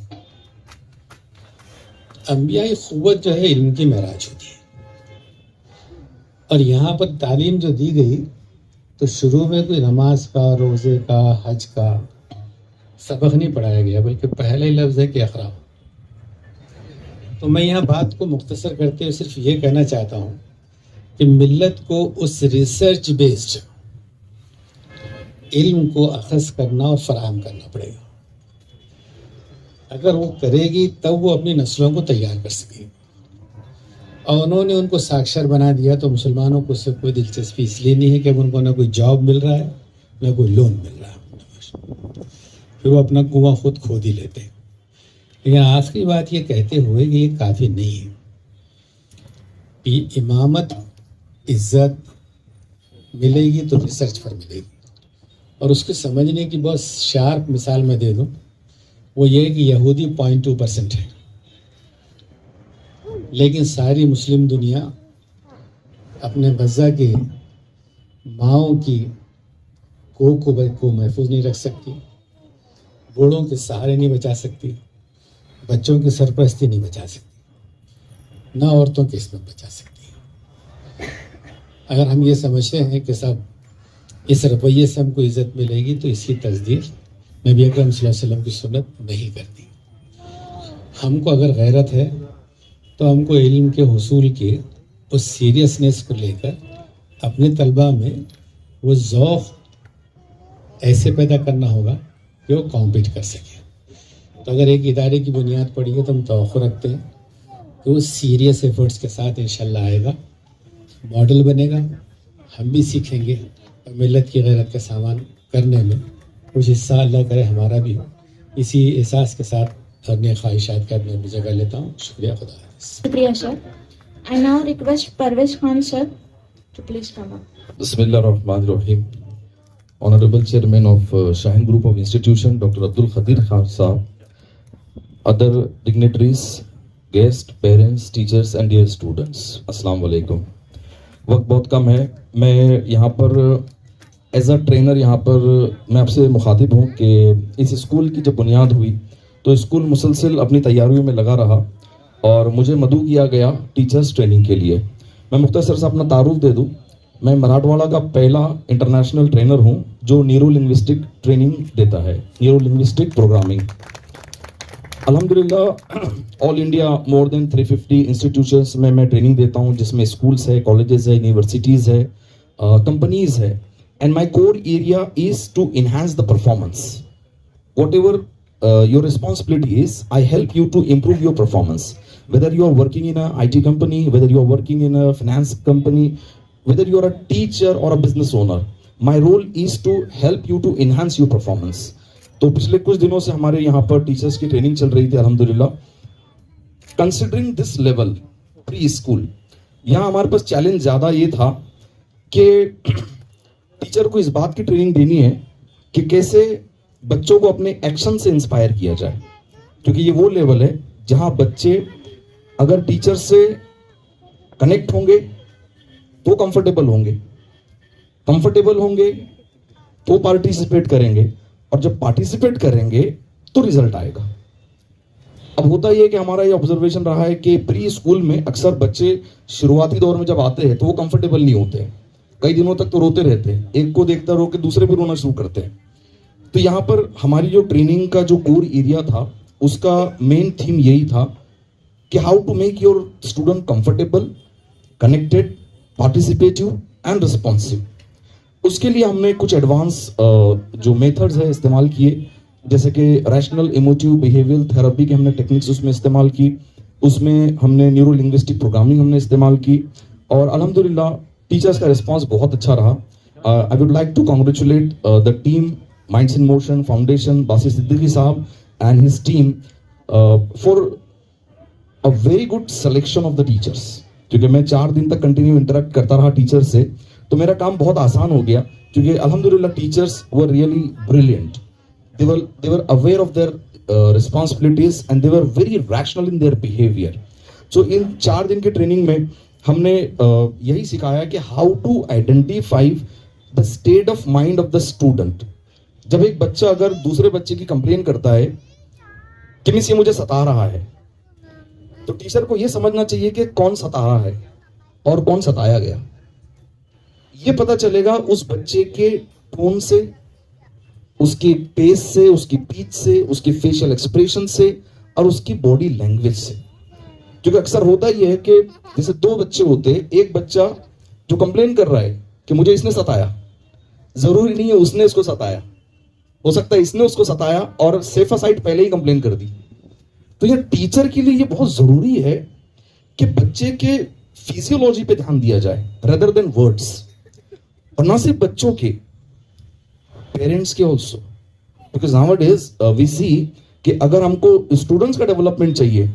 انبیاء قوت جو ہے علم کی معراج ہوتی ہے, اور یہاں پر تعلیم جو دی گئی تو شروع میں کوئی نماز کا, روزے کا, حج کا سبق نہیں پڑھایا گیا, بلکہ پہلا ہی لفظ ہے کہ اقرا. تو میں یہاں بات کو مختصر کرتے ہوئے صرف یہ کہنا چاہتا ہوں کہ ملت کو اس ریسرچ بیسڈ علم کو اخذ کرنا اور فراہم کرنا پڑے گا. اگر وہ کرے گی تب وہ اپنی نسلوں کو تیار کر سکے گی. اور انہوں نے ان کو ساکشر بنا دیا تو مسلمانوں کو اس سے کوئی دلچسپی اس لیے نہیں ہے کہ ان کو نہ کوئی جاب مل رہا ہے نہ کوئی لون مل رہا ہے, پھر وہ اپنا کنواں خود کھود ہی لیتے ہیں. لیکن آخری بات یہ کہتے ہوئے کہ یہ کافی نہیں ہے. امامت عزت ملے گی تو ریسرچ پر ملے گی, اور اس کو سمجھنے کی بہت شارپ مثال میں دے دوں, وہ یہ ہے کہ یہودی 0.2% ہے, لیکن ساری مسلم دنیا اپنے غزہ کے ماؤں کی کو محفوظ نہیں رکھ سکتی, بوڑھوں کے سہارے نہیں بچا سکتی, بچوں کی سرپرستی نہیں بچا سکتی, نہ عورتوں کے اس میں بچا سکتی. اگر ہم یہ سمجھتے ہیں کہ سب اس رویے سے ہم کو عزت ملے گی تو اس کی تصدیق نبی اکرم صلی اللہ علیہ وسلم کی سنت نہیں کرتی. ہم کو اگر غیرت ہے تو ہم کو علم کے حصول کے اس سیریسنس کو لے کر اپنے طلباء میں وہ ذوق ایسے پیدا کرنا ہوگا کہ وہ کمپیٹ کر سکے. تو اگر ایک ادارے کی بنیاد پڑی ہے تو ہم توقع رکھتے ہیں کہ وہ سیریس ایفرٹس کے ساتھ انشاءاللہ آئے گا, ماڈل بنے گا, ہم بھی سیکھیں گے, اور ملت کی غیرت کا سامان کرنے میں کچھ حصہ اللہ کرے ہمارا بھی ہو. اسی احساس کے ساتھ اپنے خواہشات کا میں جگہ لیتا ہوں. شکریہ. خدا حافظ.
شکریہ سر. I now request Parvez Khan sir to please come up.
Bismillah ar-Rahman ar-Rahim. Honorable Chairman of Shaheen Group of Institution, Dr. Abdul Khadir Khan Saab, other dignitaries, guests, parents, teachers and dear students. Assalamu alaikum. وقت بہت کم ہے. میں یہاں پر as a trainer یہاں پر میں آپ سے مخاطب ہوں کہ اس اسکول کی جب بنیاد ہوئی تو اسکول مسلسل اپنی تیاریوں میں لگا رہا اور مجھے مدعو کیا گیا ٹیچرز ٹریننگ کے لیے. میں مختصر سے اپنا تعارف دے دوں. میں مراٹھواڑہ کا پہلا انٹرنیشنل ٹرینر ہوں جو نیورو لنگوسٹک ٹریننگ دیتا ہے, نیورو لنگوسٹک پروگرامنگ. الحمدللہ آل انڈیا مور دین 350 انسٹیٹیوشنس میں ٹریننگ دیتا ہوں, جس میں اسکولس ہے, کالجز ہے, یونیورسٹیز ہے, کمپنیز ہے. And my core area is to enhance the performance. Whatever your responsibility is, I help you to improve your performance. Whether you are working in a IT company, whether you are working in a finance company, whether you are a teacher or a business owner, my role is to help you to enhance your performance. تو پچھلے کچھ دنوں سے ہمارے یہاں پر teachers کی training چل رہی تھی الحمدللہ. Considering this level preschool, یہاں ہمارے پاس چیلنج زیادہ یہ تھا کہ ٹیچر کو اس بات کی ٹریننگ دینی ہے کہ کیسے بچوں کو اپنے ایکشن سے انسپائر کیا جائے, کیونکہ یہ وہ لیول ہے جہاں بچے اگر ٹیچر سے کنیکٹ ہوں گے تو کمفرٹیبل ہوں گے تو پارٹیسپیٹ کریں گے, اور جب پارٹیسپیٹ کریں گے تو رزلٹ آئے گا. اب ہوتا یہ کہ ہمارا یہ آبزرویشن رہا ہے کہ پری اسکول میں اکثر بچے شروعاتی دور میں جب آتے ہیں تو وہ کمفرٹیبل نہیں ہوتے, کئی دنوں تک تو روتے رہتے ہیں, ایک کو دیکھتا رو کے دوسرے بھی رونا شروع کرتے ہیں. تو یہاں پر ہماری جو ٹریننگ کا جو کور ایریا تھا اس کا مین تھیم یہی تھا کہ how to make your student comfortable, connected, participative and responsive. اس کے لیے ہم نے کچھ ایڈوانس جو میتھڈز ہے استعمال کیے، جیسے کہ ریشنل ایموٹیو بیہیویئر تھراپی کے ہم نے ٹیکنکس اس میں استعمال کی، اس میں ہم نے نیورو لنگوسٹک پروگرامنگ ہم نے استعمال کی، اور الحمدللہ ٹیچرز کا رسپانس بہت اچھا رہا. I would like to congratulate the team, Minds in Motion Foundation, Basit Siddiqui Sahab and his team for a very good selection of the teachers. کیونکہ میں 4 دن تک کنٹینیو انٹریکٹ کرتا رہا ٹیچر سے، تو میرا کام بہت آسان ہو گیا، کیونکہ الحمدللہ teachers were really brilliant. They were aware of their responsibilities and they were very rational in their behavior. So ان 4 دن کے ٹریننگ میں ہم نے یہی سکھایا کہ how to identify the state of mind of the student. جب ایک بچہ اگر دوسرے بچے کی کمپلین کرتا ہے کہ مس یہ مجھے ستا رہا ہے، تو ٹیچر کو یہ سمجھنا چاہیے کہ کون ستا رہا ہے اور کون ستایا گیا. یہ پتا چلے گا اس بچے کے ٹون سے، اس کے پیس سے، اس کی پیچ سے، اس کے فیشل ایکسپریشن سے اور اس کی باڈی لینگویج سے. کیونکہ اکثر ہوتا یہ ہے کہ جیسے 2 بچے ہوتے، ایک بچہ جو کمپلین کر رہا ہے کہ مجھے اس نے ستایا، ضروری نہیں ہے اس نے اس کو ستایا، ہو سکتا ہے اس نے اس کو ستایا اور سیفر سائڈ پہلے ہی کمپلین کر دی. تو یہ ٹیچر کے لیے یہ بہت ضروری ہے کہ بچے کے فیزیولوجی پہ دھیان دیا جائے ردر دین ورڈس، اور نہ صرف بچوں کے، پیرنٹس کے also. Because now it is we see کہ اگر ہم کو اسٹوڈنٹس کا ڈیولپمنٹ چاہیے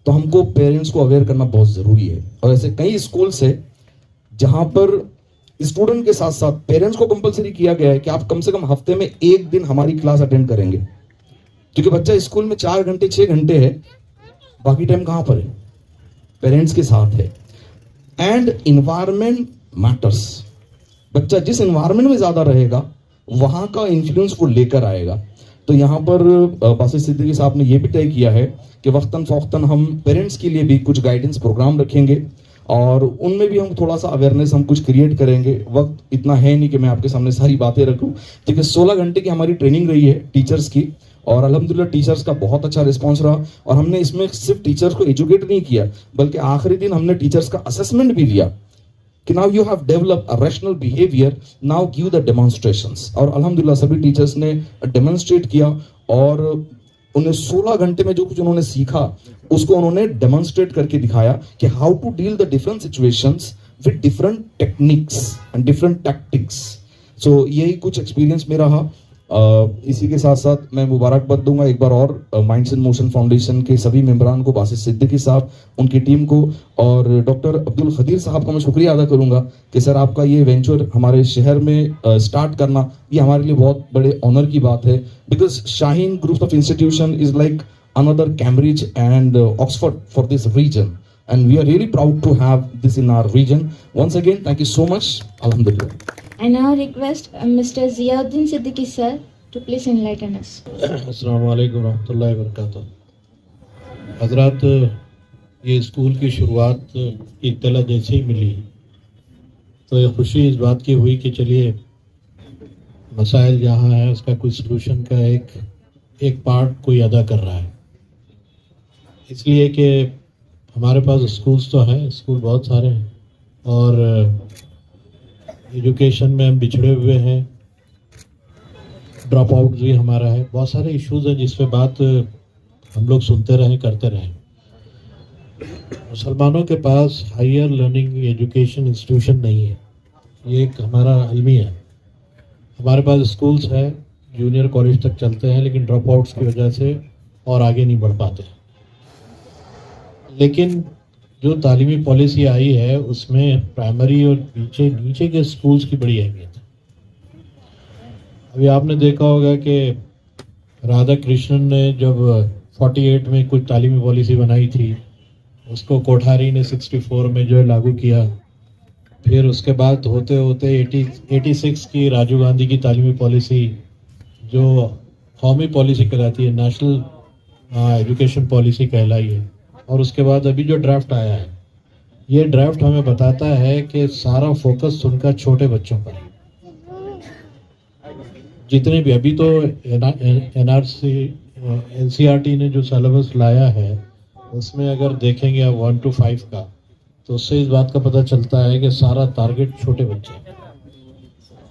تو ہم کو پیرنٹس کو اویئر کرنا بہت ضروری ہے. اور ایسے کئی اسکولس ہیں جہاں پر اسٹوڈنٹ کے ساتھ ساتھ پیرنٹس کو کمپلسری کیا گیا ہے کہ آپ کم سے کم ہفتے میں 1 دن ہماری کلاس اٹینڈ کریں گے، کیونکہ بچہ اسکول میں 4 گھنٹے 6 گھنٹے ہے، باقی ٹائم کہاں پر ہے؟ پیرنٹس کے ساتھ ہے. And environment matters. بچہ جس انوائرمنٹ میں زیادہ رہے گا وہاں کا انفلوئنس وہ لے کر آئے گا. تو یہاں پر باست صدیقی صاحب نے یہ بھی طے کیا ہے کہ وقتاً فوقتاً ہم پیرنٹس کے لیے بھی کچھ گائیڈنس پروگرام رکھیں گے، اور ان میں بھی ہم تھوڑا سا اویئرنیس ہم کچھ کریٹ کریں گے. وقت اتنا ہے نہیں کہ میں آپ کے سامنے ساری باتیں رکھوں، کیونکہ 16 گھنٹے کی ہماری ٹریننگ رہی ہے ٹیچرس کی، اور الحمدللہ ٹیچرس کا بہت اچھا رسپانس رہا. اور ہم نے اس میں صرف ٹیچرس کو ایجوکیٹ نہیں کیا، بلکہ آخری دن ہم نے ٹیچرس کا اسسمنٹ بھی لیا کہ now you have develop a rational behaviour, now give the demonstrations. اور الحمدللہ سبھی ٹیچرس نے ڈیمانسٹریٹ کیا، اور انہیں 16 گھنٹے میں جو کچھ انہوں نے سیکھا اس کو انہوں نے ڈیمانسٹریٹ کر کے دکھایا کہ how to deal the different situations with different techniques and different tactics. So یہی کچھ ایکسپیرینس میرا رہا. اسی کے ساتھ ساتھ میں مبارکباد دوں گا ایک بار اور مائنڈس ان موشن فاؤنڈیشن کے سبھی ممبران کو، باست صدیقی صاحب، ان کی ٹیم کو، اور ڈاکٹر عبدالقدیر صاحب کا میں شکریہ ادا کروں گا کہ سر آپ کا یہ وینچر ہمارے شہر میں اسٹارٹ کرنا یہ ہمارے لیے بہت بڑے آنر کی بات ہے. Because Shaheen group of institution is like another Cambridge and Oxford for this region, and we are really proud to have this in our region. Once again, thank you so much. Alhamdulillah.
I now request Mr. Ziauddin Siddiqui sir to please enlighten us.
السلام علیکم ورحمۃ اللہ وبرکاتہ. حضرات، یہ school کی شروعات کی اطلاع جیسے ہی ملی تو یہ خوشی اس بات کی ہوئی کہ چلیے مسائل جہاں ہے اس کا کوئی سلوشن کا ایک پارٹ کوئی ادا کر رہا ہے. اس لیے کہ ہمارے پاس اسکولس تو ہیں، اسکول بہت سارے ہیں، اور ایجوکیشن میں ہم بچھڑے ہوئے ہیں، ڈراپ آؤٹ بھی ہمارا ہے، بہت سارے ایشوز ہیں جس پہ بات ہم لوگ سنتے رہیں، کرتے رہیں. مسلمانوں کے پاس ہائر لرننگ ایجوکیشن انسٹیٹیوشن نہیں ہے، یہ ایک ہمارا المیہ ہے. ہمارے پاس اسکولس ہیں، جونیئر کالج تک چلتے ہیں، لیکن ڈراپ آؤٹس کی وجہ سے اور آگے نہیں بڑھ پاتے. لیکن جو تعلیمی پالیسی آئی ہے اس میں پرائمری اور نیچے کے اسکولس کی بڑی اہمیت ہے. ابھی آپ نے دیکھا ہوگا کہ رادھا کرشنن نے جب 48 میں کچھ تعلیمی پالیسی بنائی تھی، اس کو کوٹھاری نے 64 میں جو ہے لاگو کیا. پھر اس کے بعد ہوتے ہوتے 86 کی راجیو گاندھی کی تعلیمی پالیسی جو قومی پالیسی کہلاتی ہے، نیشنل ایجوکیشن پالیسی کہلائی ہے. اور اس کے بعد ابھی جو ڈرافٹ آیا ہے، یہ ڈرافٹ ہمیں بتاتا ہے کہ سارا فوکس ان کا چھوٹے بچوں پر ہے. جتنے بھی ابھی تو NCERT نے جو سلیبس لایا ہے اس میں اگر دیکھیں گے 1 to 5 کا، تو اس سے اس بات کا پتہ چلتا ہے کہ سارا ٹارگٹ چھوٹے بچے ہیں.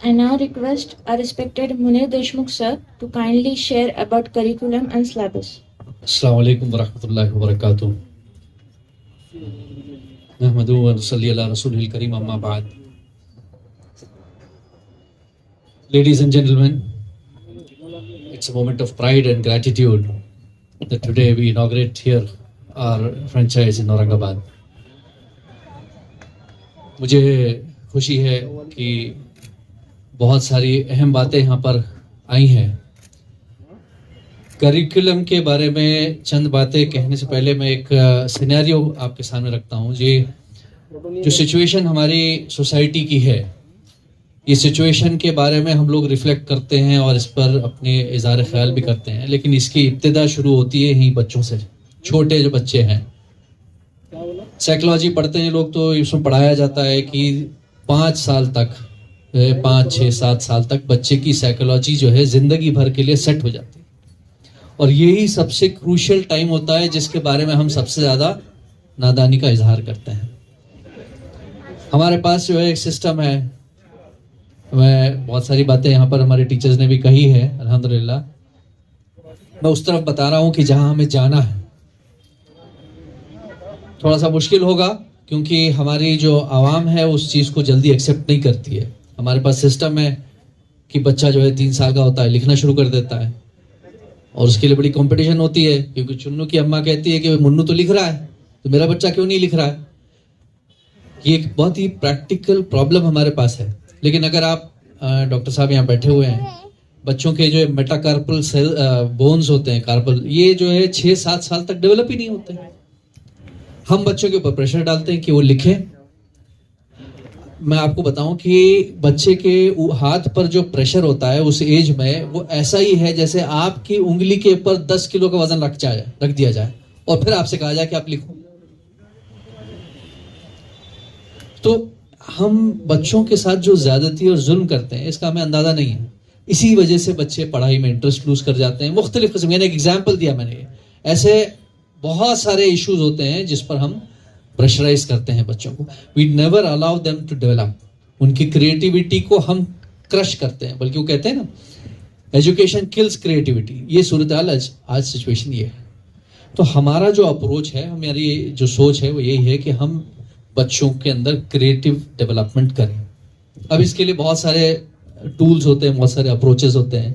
I now request our respected Munir Deshmukh sir to kindly share about curriculum and syllabus.
Assalamu alaikum wa rahmatullahi wa barakatuh.
نحمدہ و نصلی علی رسولہ الکریم اما بعد. Ladies and gentlemen, it's a moment of pride and gratitude that today we inaugurate here our franchise in Aurangabad. مجھے خوشی ہے کہ بہت ساری اہم باتیں یہاں پر آئی ہیں. کریکولم کے بارے میں چند باتیں کہنے سے پہلے میں ایک سینیریو آپ کے سامنے رکھتا ہوں. جو سچویشن ہماری سوسائٹی کی ہے, یہ سچویشن کے بارے میں ہم لوگ ریفلیکٹ کرتے ہیں اور اس پر اپنے اظہار خیال بھی کرتے ہیں, لیکن اس کی ابتدا شروع ہوتی ہے یہیں بچوں سے. چھوٹے جو بچے ہیں, سائیکلوجی پڑھتے ہیں لوگ تو اس میں پڑھایا جاتا ہے کہ 5 سال تک, 5, 6, 7 سال تک بچے کی سائیکلوجی جو ہے زندگی بھر کے لیے سیٹ ہو جاتی ہے, اور یہی سب سے کروشل ٹائم ہوتا ہے جس کے بارے میں ہم سب سے زیادہ نادانی کا اظہار کرتے ہیں. ہمارے پاس جو ہے ایک سسٹم ہے, میں بہت ساری باتیں یہاں پر ہمارے ٹیچرز نے بھی کہی ہے الحمدللہ. میں اس طرف بتا رہا ہوں کہ جہاں ہمیں جانا ہے. تھوڑا سا مشکل ہوگا کیونکہ ہماری جو عوام ہے اس چیز کو جلدی ایکسیپٹ نہیں کرتی ہے. ہمارے پاس سسٹم ہے کہ بچہ جو ہے 3 سال کا ہوتا ہے لکھنا شروع کر دیتا ہے, اور اس کے لیے بڑی کمپٹیشن ہوتی ہے کیونکہ چنو کی اماں کہتی ہے کہ منو تو لکھ رہا ہے تو میرا بچہ کیوں نہیں لکھ رہا ہے. یہ ایک بہت ہی پریکٹیکل پرابلم ہمارے پاس ہے. لیکن اگر آپ ڈاکٹر صاحب یہاں بیٹھے ہوئے ہیں, بچوں کے جو میٹا کارپل سیل بونز ہوتے ہیں کارپل, یہ جو ہے 6-7 سال تک ڈیولپ ہی نہیں ہوتے. ہم بچوں کے اوپر پریشر ڈالتے ہیں کہ وہ لکھیں. میں آپ کو بتاؤں کہ بچے کے ہاتھ پر جو پریشر ہوتا ہے اس ایج میں وہ ایسا ہی ہے جیسے آپ کی انگلی کے اوپر 10 کلو کا وزن رکھ دیا جائے اور پھر آپ سے کہا جائے کہ آپ لکھو. تو ہم بچوں کے ساتھ جو زیادتی اور ظلم کرتے ہیں اس کا ہمیں اندازہ نہیں ہے. اسی وجہ سے بچے پڑھائی میں انٹرسٹ لوز کر جاتے ہیں. مختلف قسم, میں نے ایک ایگزامپل دیا, میں نے ایسے بہت سارے ایشوز ہوتے ہیں جس پر ہم پریشرائز کرتے ہیں بچوں کو. We never allow them to develop. ان کی کریٹیوٹی کو ہم کرش کرتے ہیں, بلکہ وہ کہتے ہیں نا ایجوکیشن کلز کریٹیوٹی. یہ صورتحال آج سچویشن یہ ہے. تو ہمارا جو اپروچ ہے, ہماری جو سوچ ہے وہ یہی ہے کہ ہم بچوں کے اندر کریٹیو ڈیولپمنٹ کریں. اب اس کے لیے بہت سارے ٹولز ہوتے ہیں, بہت سارے اپروچز ہوتے ہیں.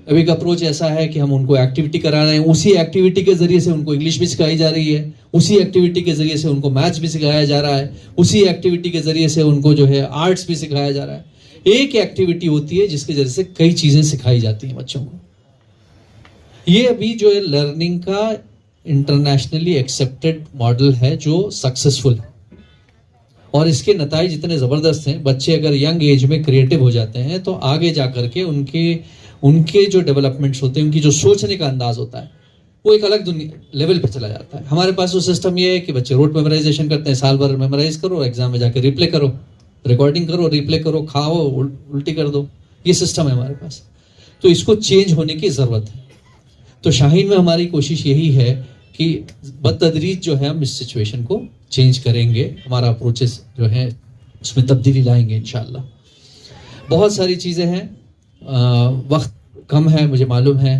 اب ایک اپروچ ایسا ہے کہ ہم ان کو ایکٹیویٹی کرا رہے ہیں, اسی ایکٹیویٹی کے ذریعے سے ان کو انگلش بھی سکھائی جا رہی ہے, اسی ایکٹیویٹی کے ذریعے سے ان کو میتھس بھی سکھایا جا رہا ہے, اسی ایکٹیویٹی کے ذریعے سے ان کو جو ہے آرٹس بھی سکھایا جا رہا ہے. ایک ایکٹیویٹی ہوتی ہے جس کے ذریعے سے کئی چیزیں سکھائی جاتی ہیں بچوں کو. یہ ابھی جو ہے لرننگ کا انٹرنیشنلی ایکسیپٹڈ ماڈل ہے جو سکسیسفل ہے, اور اس کے نتائج اتنے زبردست ہیں. بچے اگر ینگ ایج میں کریٹو ہو جاتے ہیں تو آگے جا کر کے ان کے جو ڈیولپمنٹس ہوتے ہیں, ان کی جو سوچنے کا انداز ہوتا ہے وہ ایک الگ لیول پہ چلا جاتا ہے. ہمارے پاس وہ سسٹم یہ ہے کہ بچے روٹ میمورائزیشن کرتے ہیں, سال بھر میمورائز کرو, ایگزام میں جا کے ریپلے کرو, ریکارڈنگ کرو, ریپلے کرو, کھاؤ, الٹی کر دو. یہ سسٹم ہے ہمارے پاس. تو اس کو چینج ہونے کی ضرورت ہے. تو شاہین میں ہماری کوشش یہی ہے کہ بتدریج جو ہے ہم اس سچویشن کو چینج کریں گے. ہمارا اپروچز جو ہے اس میں تبدیلی لائیں گے انشاءاللہ. بہت ساری چیزیں ہیں, وقت کم ہے مجھے معلوم ہے.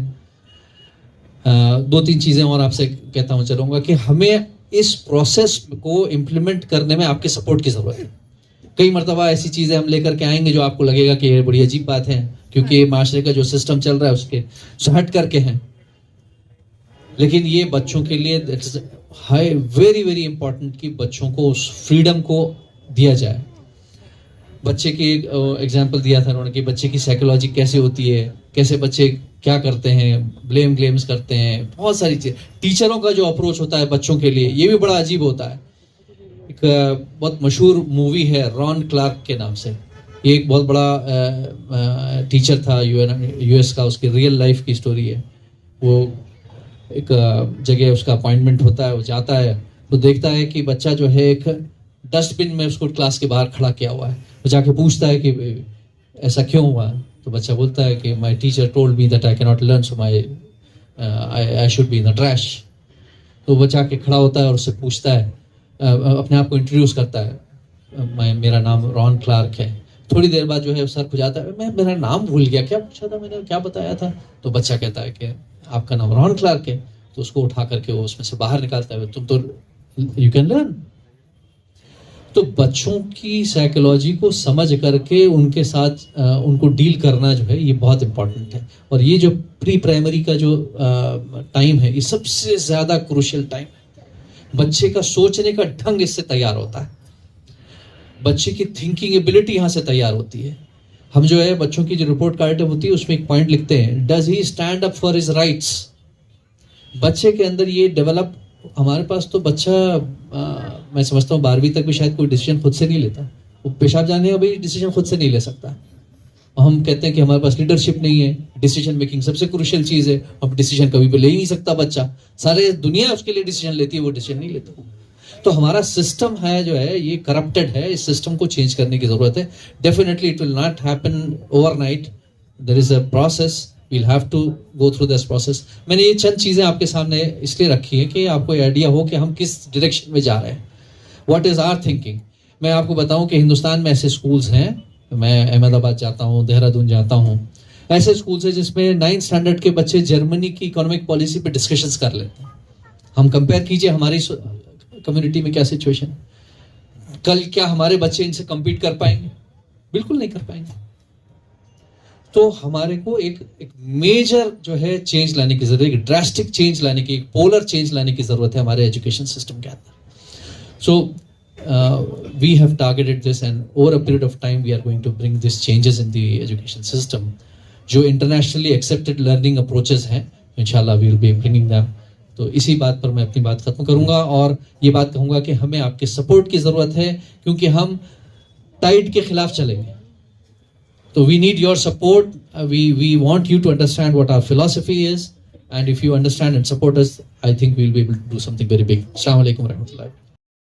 2-3 چیزیں اور آپ سے کہتا ہوں چلوں گا کہ ہمیں اس پروسیس کو امپلیمنٹ کرنے میں آپ کے سپورٹ کی ضرورت ہے. کئی مرتبہ ایسی چیزیں ہم لے کر کے آئیں گے جو آپ کو لگے گا کہ یہ بڑی عجیب بات ہے کیونکہ معاشرے کا جو سسٹم چل رہا ہے اس کے ہٹ کر کے ہیں, لیکن یہ بچوں کے لیے ویری ویری امپورٹنٹ کہ بچوں کو اس فریڈم کو دیا جائے. بچے کی ایگزامپل دیا تھا انہوں نے کہ بچے کی سائیکلوجی کیسے ہوتی ہے, کیسے بچے کیا کرتے ہیں, گلیمز کرتے ہیں, بہت ساری چیزیں. ٹیچروں کا جو اپروچ ہوتا ہے بچوں کے لیے یہ بھی بڑا عجیب ہوتا ہے. ایک بہت مشہور مووی ہے ران کلارک کے نام سے. یہ ایک بہت بڑا ٹیچر تھا یو ایس کا, اس کی ریئل لائف کی اسٹوری ہے. وہ ایک جگہ اس کا اپوائنٹمنٹ ہوتا ہے, وہ جاتا ہے, وہ دیکھتا ہے کہ بچہ جو ہے ایک ڈسٹ بن میں اس کو کلاس کے باہر کھڑا کیا ہوا ہے. وہ جا کے پوچھتا ہے کہ ایسا کیوں ہوا, تو بچہ بولتا ہے کہ my teacher told me that I can't learn so I should be in the trash. تو وہ جا کے کھڑا ہوتا ہے اور اس سے پوچھتا ہے, اپنے آپ کو انٹروڈیوس کرتا ہے, میرا نام ران کلارک ہے. تھوڑی دیر بعد جو ہے سر کھجاتا ہے, میں میرا نام بھول گیا, کیا پوچھا تھا میں نے, کیا بتایا تھا. تو بچہ کہتا ہے کہ آپ کا نام ران کلارک ہے. تو اس کو اٹھا کر کے وہ اس میں سے باہر نکالتا ہے, تم تو یو کین لرن, تو بچوں کی سائیکولوجی کو سمجھ کر کے ان کے ساتھ ان کو ڈیل کرنا جو ہے یہ بہت امپورٹنٹ ہے. اور یہ جو پری پرائمری کا جو ٹائم ہے یہ سب سے زیادہ کروشل ٹائم ہے. بچے کا سوچنے کا ڈھنگ اس سے تیار ہوتا ہے, بچے کی تھنکنگ ایبلٹی یہاں سے تیار ہوتی ہے. ہم جو ہے بچوں کی جو رپورٹ کارڈ ہوتی ہے اس میں ایک پوائنٹ لکھتے ہیں, does he stand up for his rights. بچے کے اندر یہ ڈیولپ, ہمارے پاس تو بچہ میں سمجھتا ہوں 12ویں تک بھی شاید کوئی ڈیسیجن خود سے نہیں لیتا. وہ پیشاب جانے کا بھی ڈیسیجن خود سے نہیں لے سکتا. ہم کہتے ہیں کہ ہمارے پاس لیڈرشپ نہیں ہے. ڈیسیجن میکنگ سب سے کروشل چیز ہے. اب ڈیسیجن کبھی بھی لے ہی نہیں سکتا بچہ, سارے دنیا اس کے لیے ڈیسیجن لیتی ہے, وہ ڈیسیجن نہیں لیتا. تو ہمارا سسٹم ہے جو ہے یہ کرپٹڈ ہے. اس سسٹم کو چینج کرنے کی ضرورت ہے. Definitely it will not happen overnight. There is a process, we'll have to go through this process. میں نے یہ چند چیزیں آپ کے سامنے اس لیے رکھی ہیں کہ آپ کو آئیڈیا ہو کہ ہم کس ڈائریکشن میں جا رہے ہیں. What is are thinking. میں آپ کو بتاؤں کہ ہندوستان میں ایسے اسکولس ہیں, میں احمد آباد جاتا ہوں, دہرادون جاتا ہوں, ایسے اسکولس ہیں جس میں 9th اسٹینڈرڈ کے بچے جرمنی کی اکنامک پالیسی پہ ڈسکشنز کر لیتے ہیں. ہم کمپیئر کیجئے ہماری کمیونٹی میں کیا سچویشن. کل کیا ہمارے بچے ان سے کمپیٹ کر پائیں گے؟ بالکل نہیں کر پائیں گے. تو ہمارے کو ایک میجر جو ہے چینج لانے کی ضرورت ہے, ایک ڈراسٹک چینج لانے کی, ایک پولر چینج لانے کی ضرورت ہے ہمارے ایجوکیشن سسٹم کے اندر. سو we have targeted this and over a period of time we are going to bring these changes in the education system. جو internationally accepted learning approaches ہیں inshallah we will be bringing them. تو اسی بات پر میں اپنی بات ختم کروں گا اور یہ بات کہوں گا کہ ہمیں آپ کے سپورٹ کی ضرورت ہے کیونکہ ہم ٹائڈ کے خلاف چلیں گے. تو we need your support. We want you to understand what our philosophy is and if you understand and support us I think we'll be able to do something very big. Assalamu alaikum warahmatullahi.